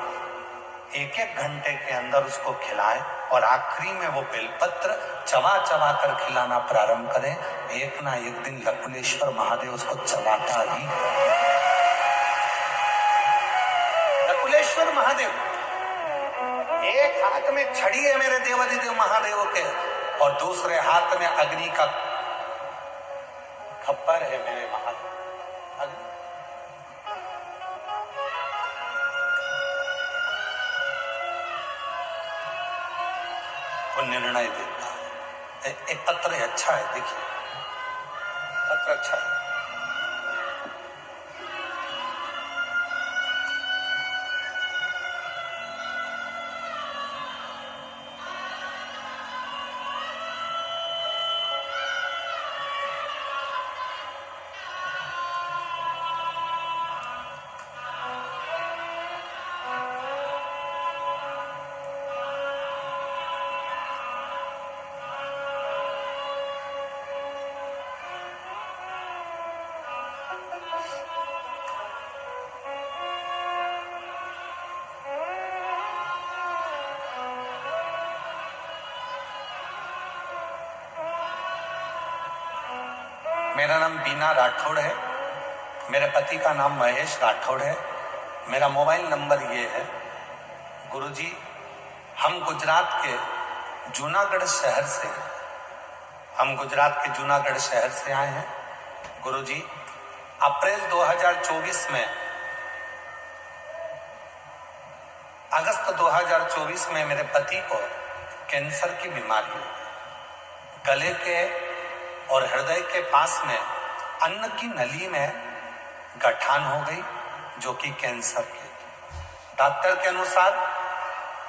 1-1 घंटे के अंदर उसको खिलाएं और आखिरी में वो बेलपत्र चबा चबा कर खिलाना प्रारंभ करें, एक ना एक दिन लकुलेश्वर महादेव उसको चबाता ही। लकुलेश्वर महादेव, एक हाथ में छड़ी है मेरे देवाधिदेव महादेव के और दूसरे हाथ में अग्नि का खप्पर है मेरे महादेव। वो निर्णय देता है। एक पत्र है, अच्छा है, देखिए पत्र अच्छा है। मेरा नाम बीना राठौड़ है, मेरे पति का नाम महेश राठौड़ है। मेरा मोबाइल नंबर ये है। गुरुजी, हम गुजरात के जूनागढ़ शहर से हैं। हम गुजरात के जूनागढ़ शहर से आए हैं। गुरुजी, अप्रैल 2024 में, अगस्त 2024 में मेरे पति को कैंसर की बीमारी हुई। गले के और हृदय के पास में अन्न की नली में गठान हो गई, जो कि कैंसर की। डॉक्टर के अनुसार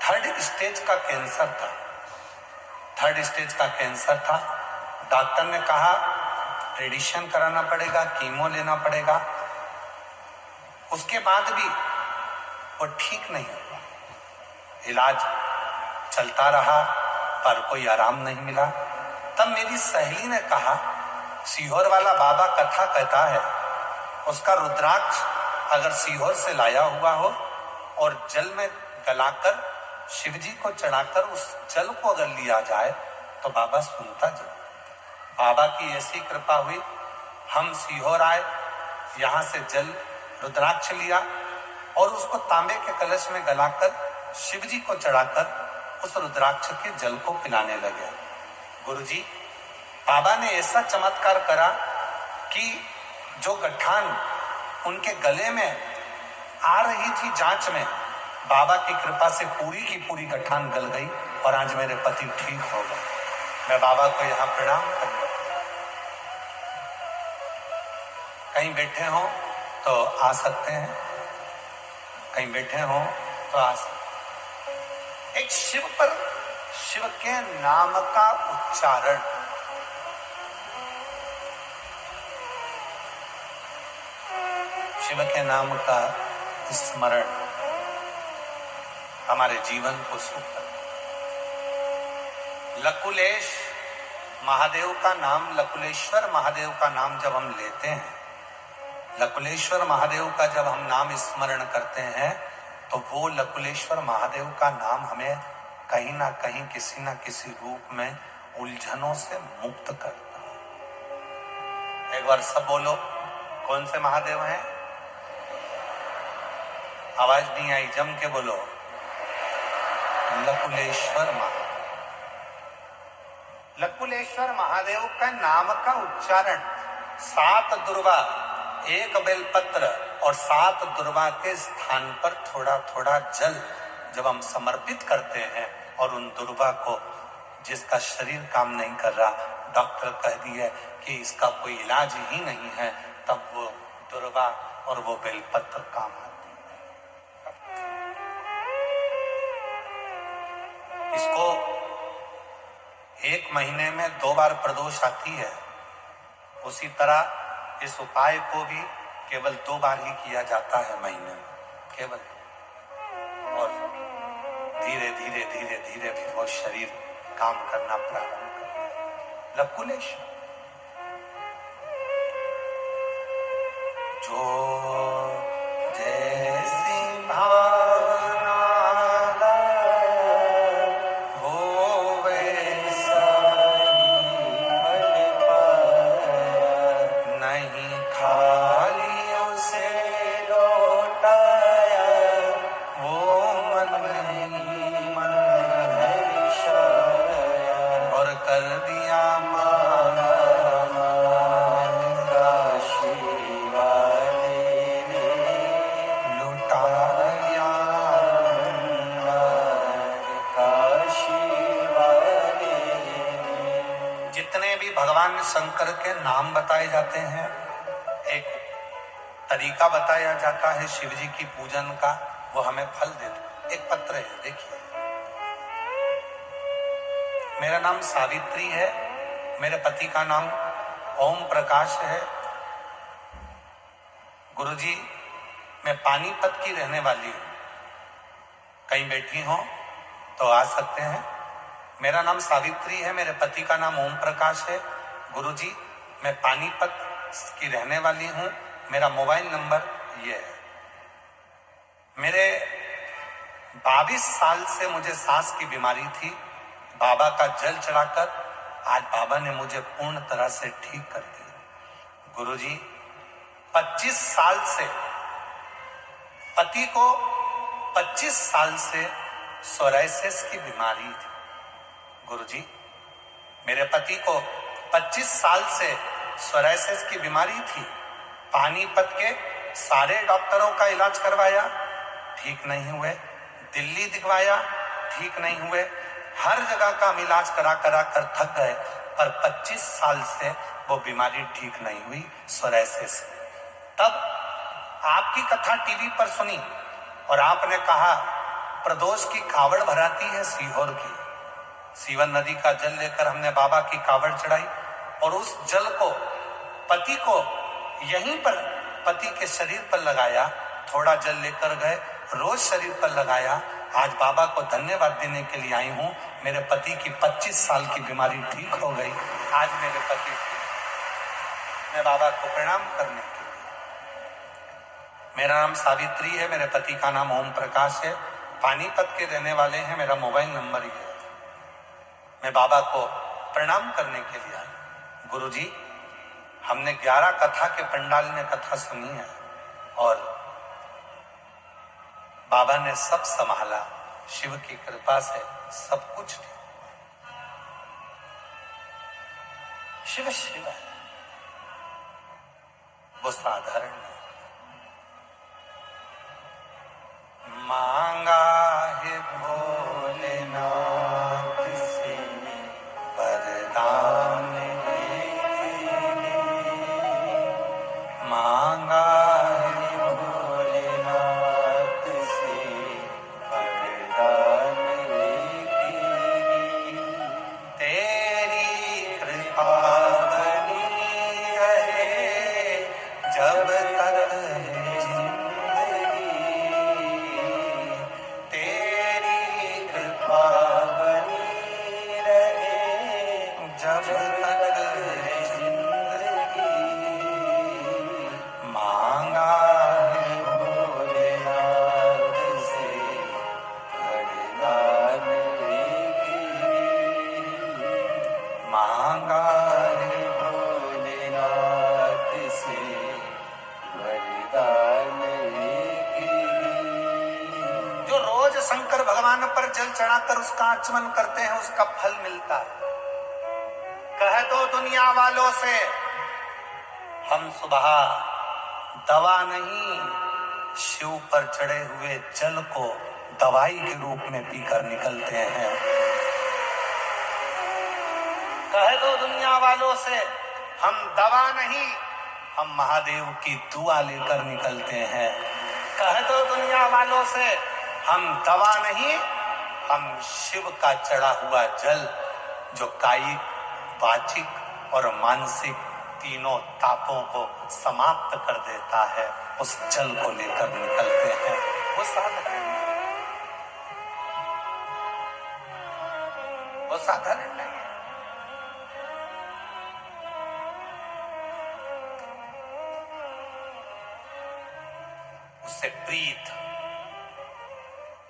3rd स्टेज का कैंसर था। 3rd स्टेज का कैंसर था। डॉक्टर ने कहा रेडिएशन कराना पड़ेगा, कीमो लेना पड़ेगा। उसके बाद भी वो ठीक नहीं हुआ। इलाज चलता रहा पर कोई आराम नहीं मिला। तब मेरी सहेली ने कहा, सीहोर वाला बाबा कथा कहता है, उसका रुद्राक्ष अगर सीहोर से लाया हुआ हो और जल में गलाकर शिव जी को चढ़ाकर उस जल को अगर लिया जाए तो बाबा सुनता जरूर। बाबा की ऐसी कृपा हुई, हम सीहोर आए, यहाँ से जल रुद्राक्ष लिया और उसको तांबे के कलश में गलाकर शिव जी को चढ़ाकर उस रुद्राक्ष के जल को पिलाने लगे। गुरुजी, बाबा ने ऐसा चमत्कार करा कि जो गठान उनके गले में आ रही थी जांच में, बाबा की कृपा से पूरी की पूरी गठान गल गई और आज मेरे पति ठीक हो गए। मैं बाबा को यहाँ प्रणाम करता हूँ। कहीं बैठे हो तो आ सकते हैं, कहीं बैठे हो तो आ सकते हैं। एक शिव पर, शिव के नाम का उच्चारण, शिव के नाम का स्मरण हमारे जीवन को सुख करता। लकुलेश महादेव का नाम, लकुलेश्वर महादेव का नाम जब हम लेते हैं, लकुलेश्वर महादेव का जब हम नाम स्मरण करते हैं तो वो लकुलेश्वर महादेव का नाम हमें कहीं ना कहीं किसी ना किसी रूप में उलझनों से मुक्त करता है। एक बार सब बोलो, कौन से महादेव हैं? आवाज नहीं आई, जम के बोलो। लकुलेश्वर महादेव। लकुलेश्वर महादेव का नाम का उच्चारण 7 दुर्वा, 1 बेलपत्र और 7 दुर्वा के स्थान पर थोड़ा थोड़ा जल जब हम समर्पित करते हैं और उन दुर्वा को, जिसका शरीर काम नहीं कर रहा, डॉक्टर कह दिए कि इसका कोई इलाज ही नहीं है, तब वो दुर्वा और वो बेलपत्र काम आती है। इसको 1 महीने में 2 बार प्रदोष आती है, उसी तरह इस उपाय को भी केवल 2 बार ही किया जाता है महीने में, केवल। और धीरे धीरे धीरे धीरे फिर वो शरीर काम करना प्रारंभ कर। लकुलेश्वर जो जैसी भावना हो वैसा फल पाया, नहीं खाली उसे लौटाया, वो मन नहीं मन हर्षाया, और कर दिया मान काशी वाले ने लुटा दिया। काशी वाले ने। जितने भी भगवान शंकर के नाम बताए जाते हैं, एक तरीका बताया जाता है शिव जी की पूजन का, वो हमें फल देते। एक पत्र है, देखिए। मेरा नाम सावित्री है, मेरे पति का नाम ओम प्रकाश है। गुरुजी, मैं पानीपत की रहने वाली हूं, कहीं बैठी हो तो आ सकते हैं। मेरा नाम सावित्री है, मेरे पति का नाम ओम प्रकाश है। गुरुजी, मैं पानीपत की रहने वाली हूं, मेरा मोबाइल नंबर ये है। मेरे 22 साल से मुझे सांस की बीमारी थी। बाबा का जल चढ़ाकर आज बाबा ने मुझे पूर्ण तरह से ठीक कर दिया। गुरुजी, 25 साल से पति को 25 साल से सोराइसिस की बीमारी थी। गुरुजी, मेरे पति को 25 साल से सोराइसिस की बीमारी थी। पानीपत के सारे डॉक्टरों का इलाज करवाया, ठीक नहीं हुए। दिल्ली दिखवाया, ठीक नहीं हुए। हर जगह का हम इलाज करा कर थक गए, पर 25 साल से वो बीमारी ठीक नहीं हुई, सोराइसिस। तब आपकी कथा टीवी पर सुनी और आपने कहा प्रदोष की कावड़ भराती है सीहोर की। सीवन नदी का जल लेकर हमने बाबा की कावड़ चढ़ाई और उस जल को पति को यहीं पर पति के शरीर पर लगाया। थोड़ा जल लेकर गए, रोज शरीर पर लगाया। आज बाबा को धन्यवाद देने के लिए आई हूं। मेरे पति की 25 साल की बीमारी ठीक हो गई। आज मेरे पति, मैं बाबा को प्रणाम करने के लिए। मेरा नाम सावित्री है, मेरे पति का नाम ओम प्रकाश है, पानीपत के रहने वाले हैं। मेरा मोबाइल नंबर ही है। मैं बाबा को प्रणाम करने के लिए आई। गुरुजी, हमने 11 कथा के पंडाल में कथा सुनी है और बाबा ने सब संभाला। शिव की कृपा से सब कुछ ठीक। शिव शिव है, वो साधारण नहीं। मांगा है भोलेनाथ से वरदान, मांगा है भोलेनाथ से वरदान लेके, तेरी कृपा बनी रहे जब तक है जिंदगी, तेरी कृपा बनी रहे जब तक है जिंदगी। मां पर जल चढ़ाकर उसका आचमन करते हैं, उसका फल मिलता है। कह दो दुनिया वालों से, हम सुबह दवा नहीं, शिव पर चढ़े हुए जल को दवाई के रूप में पीकर निकलते हैं। कह दो दुनिया वालों से, हम दवा नहीं, हम महादेव की दुआ लेकर निकलते हैं। कह दो दुनिया वालों से, हम दवा नहीं, हम शिव का चढ़ा हुआ जल जो कायिक, वाचिक और मानसिक तीनों तापों को समाप्त कर देता है, उस जल को लेकर निकलते हैं। वो साधारण है, वो साधारण नहीं है। उससे प्रीत,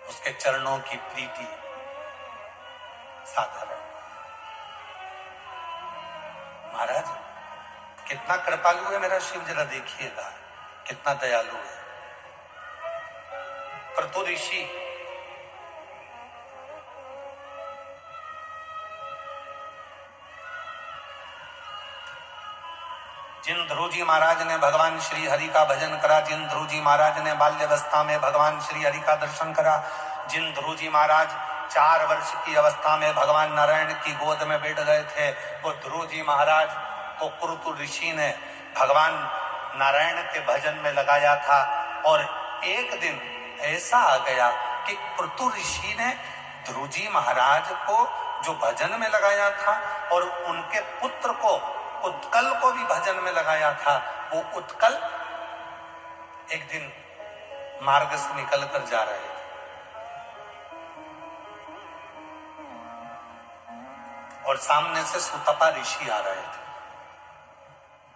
उसके चरणों की प्रीति साधारण। महाराज कितना कृपालु है मेरा शिव, जरा देखिएगा कितना दयालु है। प्रतु ऋषि जिन ध्रुव महाराज ने भगवान श्री हरि का भजन करा, जिन ध्रुव महाराज ने बाल्यावस्था में भगवान श्री हरि का दर्शन करा, जिन ध्रुव महाराज 4 वर्ष की अवस्था में भगवान नारायण की गोद में बैठ गए थे, वो ध्रुव महाराज को कुरुतु ऋषि ने भगवान नारायण के भजन में लगाया था। और एक दिन ऐसा आ गया कि कुरुतु ऋषि ने ध्रुव महाराज को जो भजन में लगाया था और उनके पुत्र को उत्कल को भी भजन में लगाया था, वो उत्कल एक दिन मार्ग से निकल कर जा रहे थे। और सामने से सुतपा ऋषि आ रहे थे।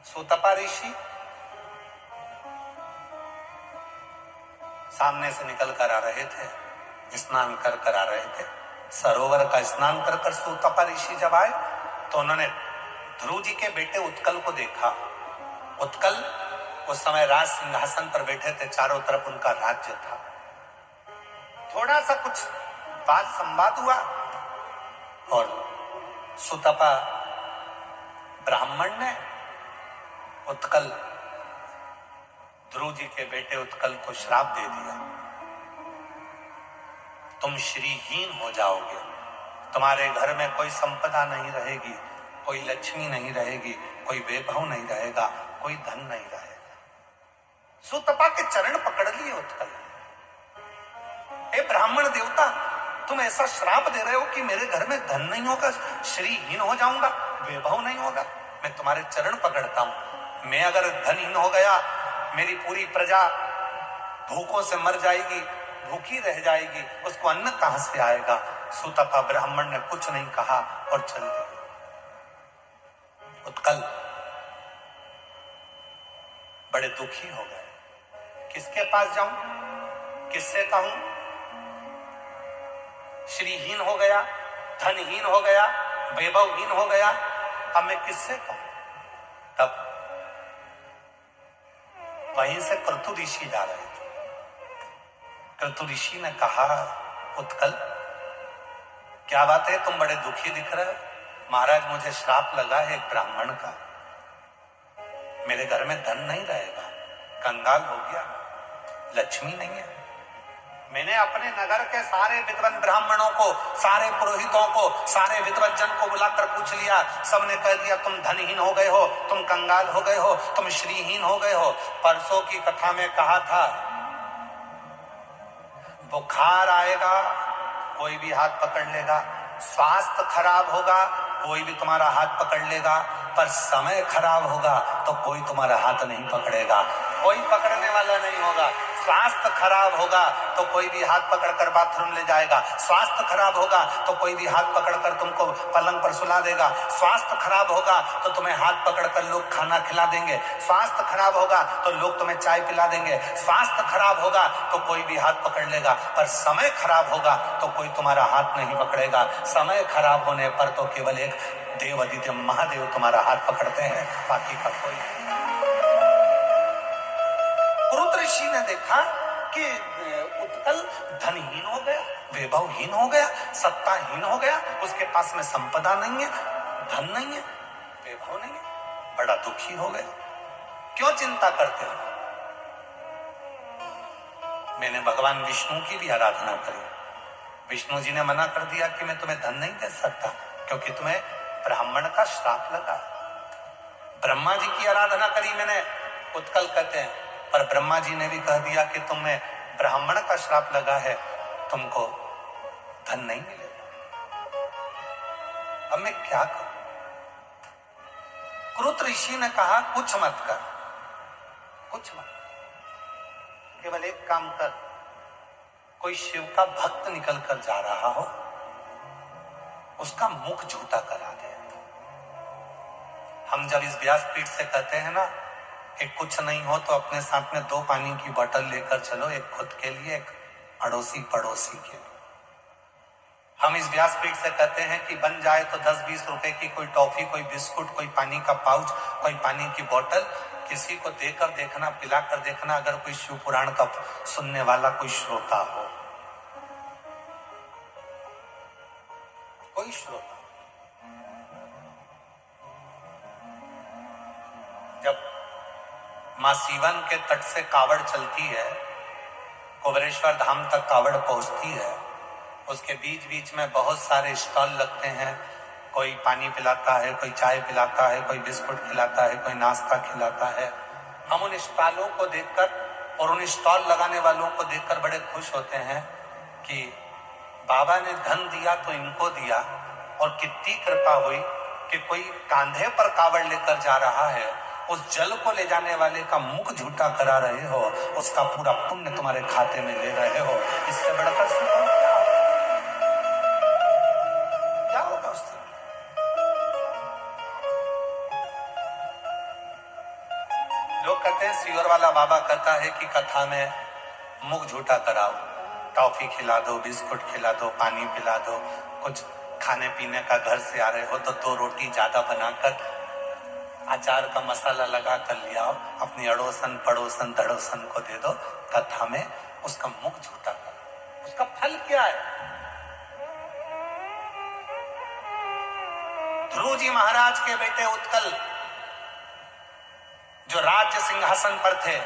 सुतपा ऋषि सामने से निकल कर आ रहे थे, स्नान कर आ रहे थे। सरोवर का स्नान कर सुतपा ऋषि जब आए तो उन्होंने ध्रुव जी के बेटे उत्कल को देखा। उत्कल उस समय राज सिंहासन पर बैठे थे, चारों तरफ उनका राज्य था। थोड़ा सा कुछ बात संवाद हुआ और सुतपा ब्राह्मण ने उत्कल, ध्रुव जी के बेटे उत्कल को श्राप दे दिया, तुम श्रीहीन हो जाओगे, तुम्हारे घर में कोई संपदा नहीं रहेगी, कोई लक्ष्मी नहीं रहेगी, कोई वैभव नहीं रहेगा, कोई धन नहीं रहेगा। सुतपा के चरण पकड़ लिए उत्कल, हे ब्राह्मण देवता, तुम ऐसा श्राप दे रहे हो कि मेरे घर में धन नहीं होगा, श्रीहीन हो जाऊंगा, वैभव नहीं होगा। मैं तुम्हारे चरण पकड़ता हूं, मैं अगर धनहीन हो गया, मेरी पूरी प्रजा भूखों से मर जाएगी, भूखी रह जाएगी, उसको अन्न कहां से आएगा। सुतपा ब्राह्मण ने कुछ नहीं कहा और चल दिया। उत्कल बड़े दुखी हो गए, किसके पास जाऊं, किससे कहूं, श्रीहीन हो गया, धनहीन हो गया, वैभवहीन हो गया, अब मैं किससे कहूं। तब वहीं से क्रतु ऋषि जा रहे थे। क्रतु ऋषि ने कहा, उत्कल क्या बात है, तुम बड़े दुखी दिख रहे हो। महाराज मुझे श्राप लगा है एक ब्राह्मण का, मेरे घर में धन नहीं रहेगा, कंगाल हो गया, लक्ष्मी नहीं है। मैंने अपने नगर के सारे विद्वान ब्राह्मणों को, सारे पुरोहितों को, सारे विद्वत जन को बुलाकर पूछ लिया, सबने कह दिया तुम धनहीन हो गए हो, तुम कंगाल हो गए हो, तुम श्रीहीन हो गए हो। परसों की कथा में कहा था, बुखार आएगा कोई भी हाथ पकड़ लेगा, स्वास्थ्य खराब होगा कोई भी तुम्हारा हाथ पकड़ लेगा, पर समय खराब होगा तो कोई तुम्हारा हाथ नहीं पकड़ेगा, कोई पकड़ने वाला नहीं होगा। स्वास्थ्य खराब होगा तो कोई भी हाथ पकड़कर बाथरूम ले जाएगा, स्वास्थ्य खराब होगा तो कोई भी हाथ पकड़कर तुमको पलंग पर सुला देगा, स्वास्थ्य खराब होगा तो तुम्हें हाथ पकड़कर लोग खाना खिला देंगे, स्वास्थ्य खराब होगा तो लोग तुम्हें चाय पिला देंगे, स्वास्थ्य खराब होगा तो कोई भी हाथ पकड़ लेगा, पर समय खराब होगा तो कोई तुम्हारा हाथ नहीं पकड़ेगा। समय खराब होने पर तो केवल एक देवादिदेव महादेव तुम्हारा हाथ पकड़ते हैं, बाकी का कोई नहीं। ऋषि ने देखा कि उत्कल धनहीन हो गया, वैभवहीन हो गया, सत्ताहीन हो गया, उसके पास में संपदा नहीं है, धन नहीं है, वैभव नहीं है, बड़ा दुखी हो गया। क्यों चिंता करते हो? मैंने भगवान विष्णु की भी आराधना करी। विष्णु जी ने मना कर दिया कि मैं तुम्हें धन नहीं दे सकता, क्योंकि तुम्हें ब्राह्मण का श्राप लगा। ब्रह्मा जी की आराधना करी मैंने, उत्कल कहते हैं, पर ब्रह्मा जी ने भी कह दिया कि तुम्हें ब्राह्मण का श्राप लगा है, तुमको धन नहीं मिलेगा। अब मैं क्या करूं? क्रुत ऋषि ने कहा कुछ मत कर, कुछ मत, केवल एक काम कर, कोई शिव का भक्त निकल कर जा रहा हो, उसका मुख झूठा करा दे। हम जब इस व्यासपीठ से कहते हैं ना कि कुछ नहीं हो तो अपने साथ में 2 पानी की बोतल लेकर चलो, एक खुद के लिए, एक अड़ोसी पड़ोसी के लिए। हम इस व्यासपीठ से कहते हैं कि बन जाए तो 10-20 रुपए की कोई टॉफी, कोई बिस्कुट, कोई पानी का पाउच, कोई पानी की बोतल किसी को देकर देखना, पिलाकर देखना, अगर कोई शिव पुराण का सुनने वाला कोई श्रोता हो, कोई श्रोता। जब मां सीवन के तट से कावड़ चलती है, कुबेरेश्वर धाम तक कावड़ पहुंचती है, उसके बीच बीच में बहुत सारे स्टॉल लगते हैं। कोई पानी पिलाता है, कोई चाय पिलाता है, कोई बिस्कुट खिलाता है, कोई नाश्ता खिलाता है। हम उन स्टॉलों को देखकर और उन स्टॉल लगाने वालों को देखकर बड़े खुश होते हैं कि बाबा ने धन दिया तो इनको दिया, और कितनी कृपा हुई कि कोई कांधे पर कावड़ लेकर जा रहा है, उस जल को ले जाने वाले का मुख झूठा करा रहे हो, उसका पूरा पुण्य तुम्हारे खाते में ले रहे हो। इससे बढ़कर सुख क्या होगा उससे? लोग कहते हैं, सीवर वाला बाबा कहता है कि कथा में मुख झूठा कराओ, टॉफी खिला दो, बिस्कुट खिला दो, पानी पिला दो, कुछ खाने पीने का घर से आ रहे हो तो 2 रोटी ज्यादा बनाकर अचार का मसाला लगा कर ले आओ, अपनी अड़ोसन पड़ोसन धड़ोसन को दे दो, कथा में उसका मुख झूठा करो। उसका फल क्या है? ध्रुव जी महाराज के बेटे उत्कल जो राज्य सिंहासन पर थे,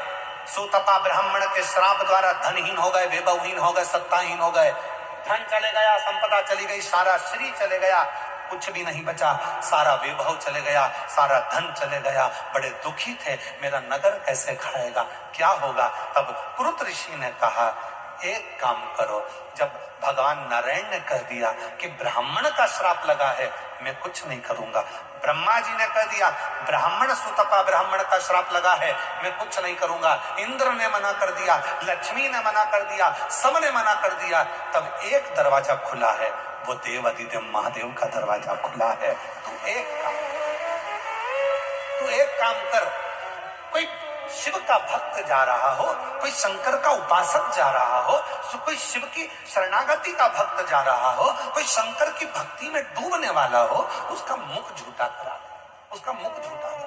सुतपा ब्राह्मण के श्राप द्वारा धनहीन हो गए, वैभवहीन हो गए, सत्ताहीन हो गए, धन चले गया, संपदा चली गई, सारा श्री चले गया, कुछ भी नहीं बचा, सारा वैभव चले गया, सारा धन चले गया, बड़े दुखी थे, मेरा नगर कैसे खाएगा, क्या होगा? तब क्रुत ऋषि ने कहा एक काम करो, जब भगवान नारायण ने कह दिया कि ब्राह्मण का श्राप लगा है, मैं कुछ नहीं करूंगा। ब्रह्मा जी ने कह दिया ब्राह्मण सुतपा ब्राह्मण का श्राप लगा है, मैं कुछ नहीं करूंगा। इंद्र ने मना कर दिया, लक्ष्मी ने मना कर दिया, सबने मना कर दिया। तब एक दरवाजा खुला है, वो देव अधिदेव महादेव का दरवाजा खुला है। तू एक काम कर, कोई शिव का भक्त जा रहा हो, कोई शंकर का उपासक जा रहा हो, कोई शिव की शरणागति का भक्त जा रहा हो, कोई शंकर की भक्ति में डूबने वाला हो, उसका मुख झूठा करा दे, उसका मुख झूठा करा।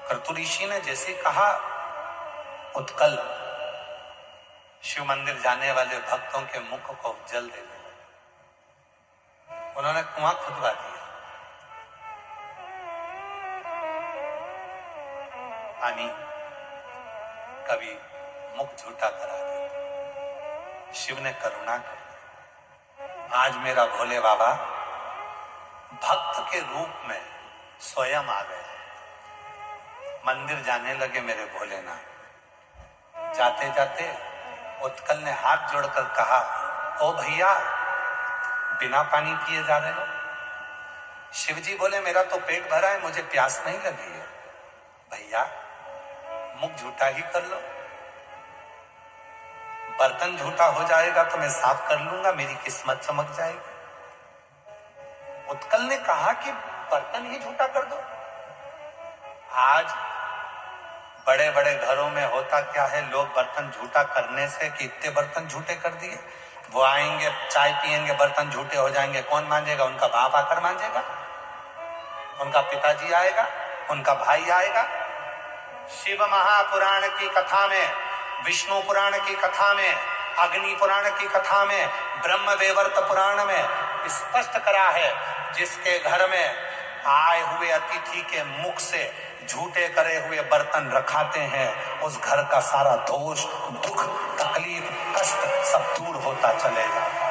कर्तु ऋषि ने जैसे कहा, उत्कल शिव मंदिर जाने वाले भक्तों के मुख को जल देने लगे। उन्होंने कुआं खुदवा दिया, पानी कभी मुख झूठा करा देते। शिव ने करुणा कर, आज मेरा भोले बाबा भक्त के रूप में स्वयं आ गए, मंदिर जाने लगे मेरे भोलेनाथ। जाते जाते उत्कल ने हाथ जोड़कर कहा, ओ भैया बिना पानी पिए जा रहे हो? शिव जी बोले मेरा तो पेट भरा है, मुझे प्यास नहीं लगी है। भैया मुख झूठा ही कर लो, बर्तन झूठा हो जाएगा तो मैं साफ कर लूंगा, मेरी किस्मत चमक जाएगी। उत्कल ने कहा कि बर्तन ही झूठा कर दो। आज बड़े बड़े घरों में होता क्या है, लोग बर्तन झूठा करने से कि इतने बर्तन झूठे कर दिए, वो आएंगे चाय पिएंगे, बर्तन झूठे हो जाएंगे, कौन मांझेगा? उनका बाप आकर मांझेगा, उनका पिताजी आएगा, उनका भाई आएगा, शिव महापुराण की कथा में, विष्णु पुराण की कथा में, अग्नि पुराण की कथा में, ब्रह्म वैवर्त पुराण में स्पष्ट करा है, जिसके घर में आए हुए अतिथि के मुख से झूठे करे हुए बर्तन रखाते हैं, उस घर का सारा दोष, दुख, तकलीफ, कष्ट सब दूर होता चलेगा।